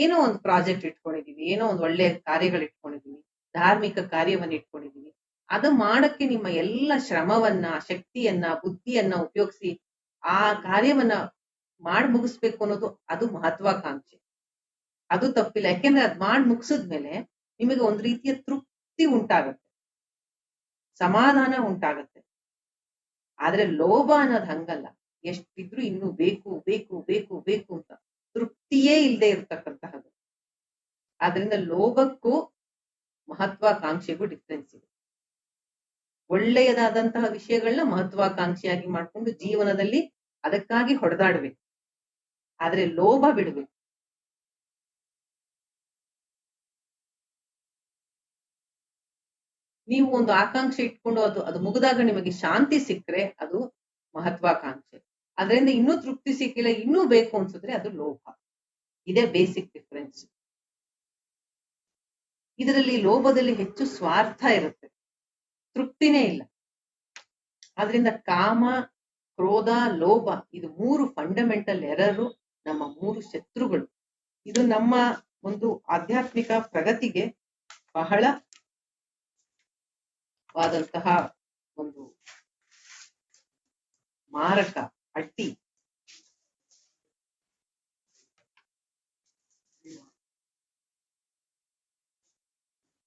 ಏನೋ ಒಂದು ಪ್ರಾಜೆಕ್ಟ್ ಇಟ್ಕೊಂಡಿದೀವಿ, ಏನೋ ಒಂದು ಒಳ್ಳೆಯ ಕಾರ್ಯಗಳು ಇಟ್ಕೊಂಡಿದೀವಿ, ಧಾರ್ಮಿಕ ಕಾರ್ಯವನ್ನ ಇಟ್ಕೊಂಡಿದೀವಿ. ಅದು ಮಾಡಕ್ಕೆ ನಿಮ್ಮ ಎಲ್ಲ ಶ್ರಮವನ್ನ, ಶಕ್ತಿಯನ್ನ, ಬುದ್ಧಿಯನ್ನ ಉಪಯೋಗಿಸಿ ಆ ಕಾರ್ಯವನ್ನ ಮಾಡಿ ಮುಗಿಸ್ಬೇಕು ಅನ್ನೋದು ಅದು ಮಹತ್ವಾಕಾಂಕ್ಷೆ. ಅದು ತಪ್ಪಿಲ್ಲ, ಯಾಕೆಂದ್ರೆ ಅದ್ ಮಾಡಿ ಮುಗಿಸಿದ್ಮೇಲೆ ನಿಮಗೆ ಒಂದು ರೀತಿಯ ತೃಪ್ತಿ ಉಂಟಾಗತ್ತೆ, ಸಮಾಧಾನ ಉಂಟಾಗತ್ತೆ. ಆದ್ರೆ ಲೋಭ ಅನ್ನೋದು ಹಂಗಲ್ಲ, ಎಷ್ಟಿದ್ರು ಇನ್ನು ಬೇಕು ಬೇಕು ಬೇಕು ಬೇಕು ಅಂತ ತೃಪ್ತಿಯೇ ಇಲ್ಲದೆ ಇರತಕ್ಕಂತಹದ್ದು. ಆದ್ರಿಂದ ಲೋಭಕ್ಕೂ ಮಹತ್ವಾಕಾಂಕ್ಷೆಗೂ ಡಿಫ್ರೆನ್ಸ್ ಇದೆ. ಒಳ್ಳೆಯದಾದಂತಹ ವಿಷಯಗಳನ್ನ ಮಹತ್ವಾಕಾಂಕ್ಷಿಯಾಗಿ ಮಾಡ್ಕೊಂಡು ಜೀವನದಲ್ಲಿ ಅದಕ್ಕಾಗಿ ಹೊಡೆದಾಡ್ಬೇಕು. ಆದ್ರೆ ಲೋಭ ಬಿಡ್ಬೇಕು. ನೀವು ಒಂದು ಆಕಾಂಕ್ಷೆ ಇಟ್ಕೊಂಡು ಅದು ಮುಗಿದಾಗ ನಿಮಗೆ ಶಾಂತಿ ಸಿಕ್ಕರೆ ಅದು ಮಹತ್ವಾಕಾಂಕ್ಷೆ. ಅದರಿಂದ ಇನ್ನೂ ತೃಪ್ತಿ ಸಿಕ್ಕಿಲ್ಲ, ಇನ್ನೂ ಬೇಕು ಅನ್ಸಿದ್ರೆ ಅದು ಲೋಭ. ಇದೇ ಬೇಸಿಕ್ ಡಿಫ್ರೆನ್ಸ್. ಇದರಲ್ಲಿ ಲೋಭದಲ್ಲಿ ಹೆಚ್ಚು ಸ್ವಾರ್ಥ ಇರುತ್ತೆ, ತೃಪ್ತಿನೇ ಇಲ್ಲ. ಆದ್ರಿಂದ ಕಾಮ, ಕ್ರೋಧ, ಲೋಭ ಇದು 3 ಫಂಡಮೆಂಟಲ್ ಎರರು, ನಮ್ಮ 3 ಶತ್ರುಗಳು. ಇದು ನಮ್ಮ ಒಂದು ಆಧ್ಯಾತ್ಮಿಕ ಪ್ರಗತಿಗೆ ಬಹಳವಾದಂತಹ ಒಂದು ಮಾರಕ ಅಡ್ಡಿ.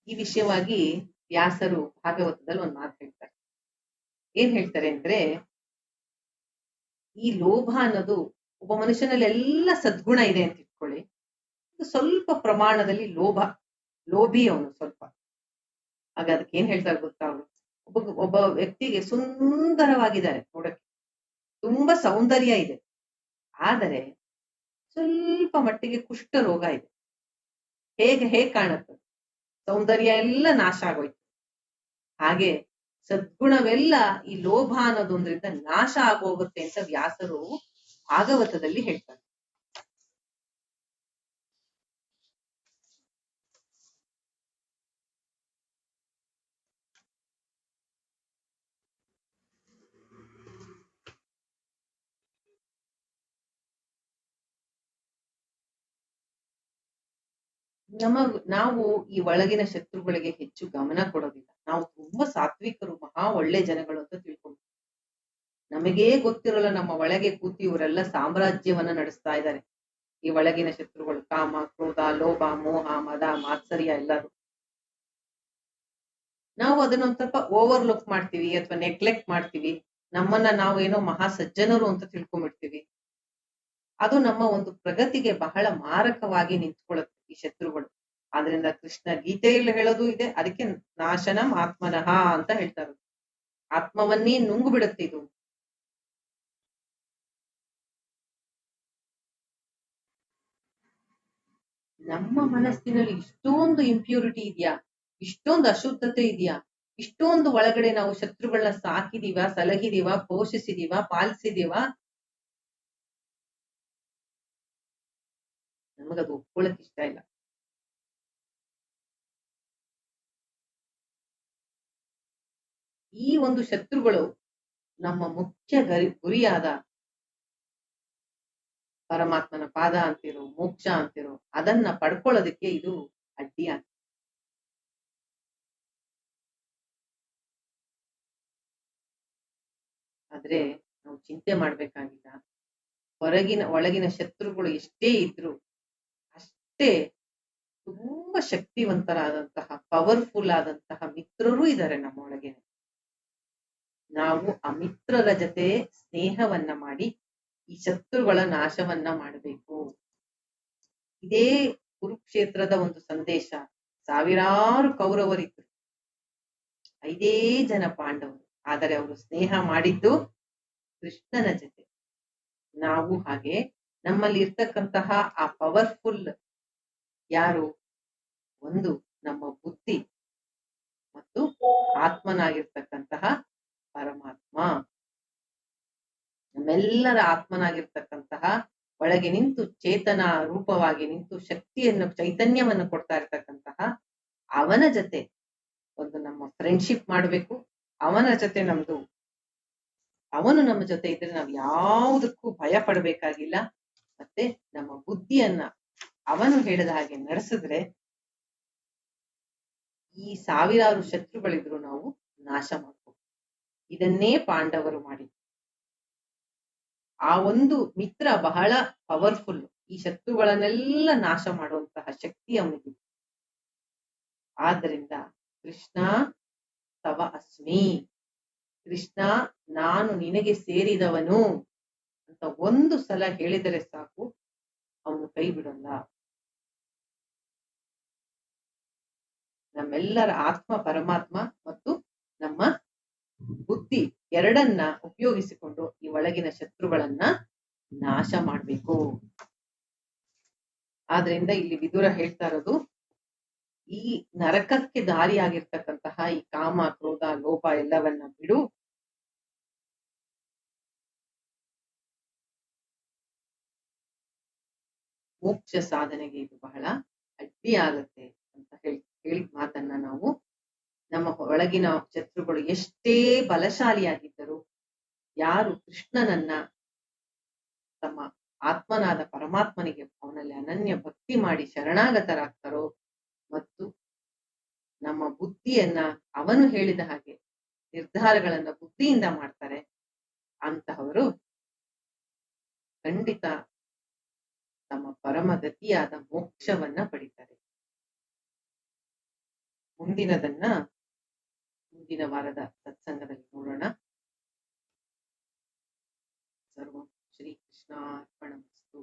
ಈ ವಿಷಯವಾಗಿ ವ್ಯಾಸರು ಭಾಗವತದಲ್ಲಿ ಒಂದು ಮಾತು ಹೇಳ್ತಾರೆ. ಏನ್ ಹೇಳ್ತಾರೆ ಅಂದ್ರೆ, ಈ ಲೋಭ ಅನ್ನೋದು ಒಬ್ಬ ಮನುಷ್ಯನಲ್ಲಿ ಎಲ್ಲ ಸದ್ಗುಣ ಇದೆ ಅಂತ ಇಟ್ಕೊಳ್ಳಿ, ಸ್ವಲ್ಪ ಪ್ರಮಾಣದಲ್ಲಿ ಲೋಭಿ ಅವನು ಸ್ವಲ್ಪ. ಆಗ ಅದಕ್ಕೆ ಏನ್ ಹೇಳ್ತಾರೆ ಗೊತ್ತಾ, ಅವರು ಒಬ್ಬ ವ್ಯಕ್ತಿಗೆ ಸುಂದರವಾಗಿದ್ದಾರೆ, ನೋಡಕ್ಕೆ ತುಂಬಾ ಸೌಂದರ್ಯ ಇದೆ, ಆದರೆ ಸ್ವಲ್ಪ ಮಟ್ಟಿಗೆ ಕುಷ್ಠ ರೋಗ ಇದೆ. ಹೇಗೆ ಕಾಣುತ್ತೆ? ಸೌಂದರ್ಯ ಎಲ್ಲ ನಾಶ ಆಗೋಯ್ತು. ಹಾಗೆ ಸದ್ಗುಣವೆಲ್ಲ ಈ ಲೋಭ ಅನ್ನೋದೊಂದ್ರಿಂದ ನಾಶ ಆಗೋಗುತ್ತೆ ಅಂತ ವ್ಯಾಸರು ಭಾಗವತದಲ್ಲಿ ಹೇಳ್ತಾರೆ. ನಾವು ಈ ಒಳಗಿನ ಶತ್ರುಗಳಿಗೆ ಹೆಚ್ಚು ಗಮನ ಕೊಡೋದಿಲ್ಲ. ನಾವು ತುಂಬಾ ಸಾತ್ವಿಕರು, ಮಹಾ ಒಳ್ಳೆ ಜನಗಳು ಅಂತ ತಿಳ್ಕೊಂಡು, ನಮಗೇ ಗೊತ್ತಿರೋಲ್ಲ ನಮ್ಮ ಒಳಗೆ ಕೂತಿ ಇವರೆಲ್ಲ ಸಾಮ್ರಾಜ್ಯವನ್ನ ನಡೆಸ್ತಾ ಇದ್ದಾರೆ. ಈ ಒಳಗಿನ ಶತ್ರುಗಳು ಕಾಮ, ಕ್ರೋಧ, ಲೋಭ, ಮೋಹ, ಮದ, ಮಾತ್ಸರ್ಯ ಎಲ್ಲರೂ. ನಾವು ಅದನ್ನೊಂದ್ ಸ್ವಲ್ಪ ಓವರ್ಲುಕ್ ಮಾಡ್ತೀವಿ ಅಥವಾ ನೆಗ್ಲೆಕ್ಟ್ ಮಾಡ್ತೀವಿ. ನಮ್ಮನ್ನ ನಾವು ಏನೋ ಮಹಾ ಸಜ್ಜನರು ಅಂತ ತಿಳ್ಕೊಂಡ್ಬಿಡ್ತೀವಿ. ಅದು ನಮ್ಮ ಒಂದು ಪ್ರಗತಿಗೆ ಬಹಳ ಮಾರಕವಾಗಿ ನಿಂತ್ಕೊಳ್ಳುತ್ತೆ ಈ ಶತ್ರುಗಳು. ಆದ್ರಿಂದ ಕೃಷ್ಣ ಗೀತೆಯಲ್ಲಿ ಹೇಳೋದು ಇದೆ, ಅದಕ್ಕೆ ನಾಶನಂ ಆತ್ಮನಃ ಅಂತ ಹೇಳ್ತಾರೆ. ಆತ್ಮವನ್ನೇ ನುಂಗು ಬಿಡುತ್ತೆ ಇದು. ನಮ್ಮ ಮನಸ್ಸಿನಲ್ಲಿ ಇಷ್ಟೊಂದು ಇಂಪ್ಯೂರಿಟಿ ಇದೆಯಾ, ಇಷ್ಟೊಂದು ಅಶುದ್ಧತೆ ಇದೆಯಾ, ಇಷ್ಟೊಂದು ಒಳಗಡೆ ನಾವು ಶತ್ರುಗಳನ್ನ ಸಾಕಿದೀವ, ಸಲಹಿದೀವ, ಪೋಷಿಸಿದೀವ, ಪಾಲಿಸಿದೀವ, ನಮಗದು ಒಪ್ಕೊಳ್ಳಕ್ ಇಷ್ಟ ಇಲ್ಲ. ಈ ಒಂದು ಶತ್ರುಗಳು ನಮ್ಮ ಮುಖ್ಯ ಗುರಿಯಾದ ಪರಮಾತ್ಮನ ಪಾದ ಅಂತಿರೋ, ಮೋಕ್ಷ ಅಂತಿರೋ, ಅದನ್ನ ಪಡ್ಕೊಳ್ಳೋದಕ್ಕೆ ಇದು ಅಡ್ಡಿಯಾಗ್ತದೆ. ಆದ್ರೆ ನಾವು ಚಿಂತೆ ಮಾಡ್ಬೇಕಾಗಿಲ್ಲ. ಒಳಗಿನ ಶತ್ರುಗಳು ಎಷ್ಟೇ ಇದ್ರು ಅಷ್ಟೇ ತುಂಬಾ ಶಕ್ತಿವಂತರಾದಂತಹ, ಪವರ್ಫುಲ್ ಆದಂತಹ ಮಿತ್ರರು ಇದ್ದಾರೆ ನಮ್ಮ ಒಳಗೆ. ನಾವು ಆ ಮಿತ್ರರ ಜೊತೆ ಸ್ನೇಹವನ್ನ ಮಾಡಿ ಈ ಶತ್ರುಗಳ ನಾಶವನ್ನ ಮಾಡಬೇಕು. ಇದೇ ಕುರುಕ್ಷೇತ್ರದ ಒಂದು ಸಂದೇಶ. ಸಾವಿರಾರು ಕೌರವರಿದ್ರು, 5 ಜನ ಪಾಂಡವರು, ಆದರೆ ಅವರು ಸ್ನೇಹ ಮಾಡಿದ್ದು ಕೃಷ್ಣನ ಜೊತೆ. ನಾವು ಹಾಗೆ ನಮ್ಮಲ್ಲಿ ಇರ್ತಕ್ಕಂತಹ ಆ ಪವರ್ಫುಲ್ ಯಾರು, ಒಂದು ನಮ್ಮ ಬುದ್ಧಿ ಮತ್ತು ಆತ್ಮನಾಗಿರ್ತಕ್ಕಂತಹ ಪರಮಾತ್ಮ. ನಮ್ಮೆಲ್ಲರ ಆತ್ಮನಾಗಿರ್ತಕ್ಕಂತಹ ಒಳಗೆ ನಿಂತು ಚೇತನ ರೂಪವಾಗಿ ನಿಂತು ಶಕ್ತಿಯನ್ನು, ಚೈತನ್ಯವನ್ನು ಕೊಡ್ತಾ ಇರ್ತಕ್ಕಂತಹ ಅವನ ಜೊತೆ ಒಂದು ನಮ್ಮ ಫ್ರೆಂಡ್ಶಿಪ್ ಮಾಡಬೇಕು. ಅವನ ಜೊತೆ ಅವನು ನಮ್ಮ ಜೊತೆ ಇದ್ರೆ ನಾವು ಯಾವುದಕ್ಕೂ ಭಯ ಪಡಬೇಕಾಗಿಲ್ಲ. ಮತ್ತೆ ನಮ್ಮ ಬುದ್ಧಿಯನ್ನ ಅವನು ಹೇಳಿದ ಹಾಗೆ ನಡೆಸಿದ್ರೆ ಈ ಸಾವಿರಾರು ಶತ್ರುಗಳಿದ್ರು ನಾವು ನಾಶ ಮಾಡ್ಬೋದು. ಇದನ್ನೇ ಪಾಂಡವರು ಮಾಡಿದ್ರು. ಆ ಒಂದು ಮಿತ್ರ ಬಹಳ ಪವರ್ಫುಲ್. ಈ ಶತ್ರುಗಳನ್ನೆಲ್ಲ ನಾಶ ಮಾಡುವಂತಹ ಶಕ್ತಿ ಅವನಿಗೆ. ಆದ್ದರಿಂದ ಕೃಷ್ಣ ತವ ಅಸ್ಮಿ, ಕೃಷ್ಣ ನಾನು ನಿನಗೆ ಸೇರಿದವನು ಅಂತ ಒಂದು ಸಲ ಹೇಳಿದರೆ ಸಾಕು, ಅವನು ಕೈ ಬಿಡೋಲ್ಲ. ನಮ್ಮೆಲ್ಲರ ಆತ್ಮ ಪರಮಾತ್ಮ ಮತ್ತು ನಮ್ಮ ಬುದ್ಧಿ ಎರಡನ್ನ ಉಪಯೋಗಿಸಿಕೊಂಡು ಈ ಒಳಗಿನ ಶತ್ರುಗಳನ್ನ ನಾಶ ಮಾಡ್ಬೇಕು. ಆದ್ರಿಂದ ಇಲ್ಲಿ ವಿದುರ ಹೇಳ್ತಾ ಇರೋದು, ಈ ನರಕಕ್ಕೆ ದಾರಿಯಾಗಿರ್ತಕ್ಕಂತಹ ಈ ಕಾಮ, ಕ್ರೋಧ, ಲೋಭ ಎಲ್ಲವನ್ನ ಬಿಡು. ಮೋಕ್ಷ ಸಾಧನೆಗೆ ಇದು ಬಹಳ ಅಡ್ಡಿ ಆಗುತ್ತೆ ಅಂತ ಹೇಳಿದ ಮಾತನ್ನ ನಾವು ನಮ್ಮ ಒಳಗಿನ ಶತ್ರುಗಳು ಎಷ್ಟೇ ಬಲಶಾಲಿಯಾಗಿದ್ದರು, ಯಾರು ಕೃಷ್ಣನನ್ನ ತಮ್ಮ ಆತ್ಮನಾದ ಪರಮಾತ್ಮನಿಗೆ ಅವನಲ್ಲಿ ಅನನ್ಯ ಭಕ್ತಿ ಮಾಡಿ ಶರಣಾಗತರಾಗ್ತಾರೋ ಮತ್ತು ನಮ್ಮ ಬುದ್ಧಿಯನ್ನ ಅವನು ಹೇಳಿದ ಹಾಗೆ ನಿರ್ಧಾರಗಳನ್ನ ಬುದ್ಧಿಯಿಂದ ಮಾಡ್ತಾರೆ, ಅಂತಹವರು ಖಂಡಿತ ತಮ್ಮ ಪರಮಗತಿಯಾದ ಮೋಕ್ಷವನ್ನ ಪಡಿತಾರೆ. ಮುಂದಿನ ವಾರದ ಸತ್ಸಂಗದಲ್ಲಿ ನೋಡೋಣ. ಸರ್ವಂ ಶ್ರೀ ಕೃಷ್ಣಾರ್ಪಣಮಸ್ತು.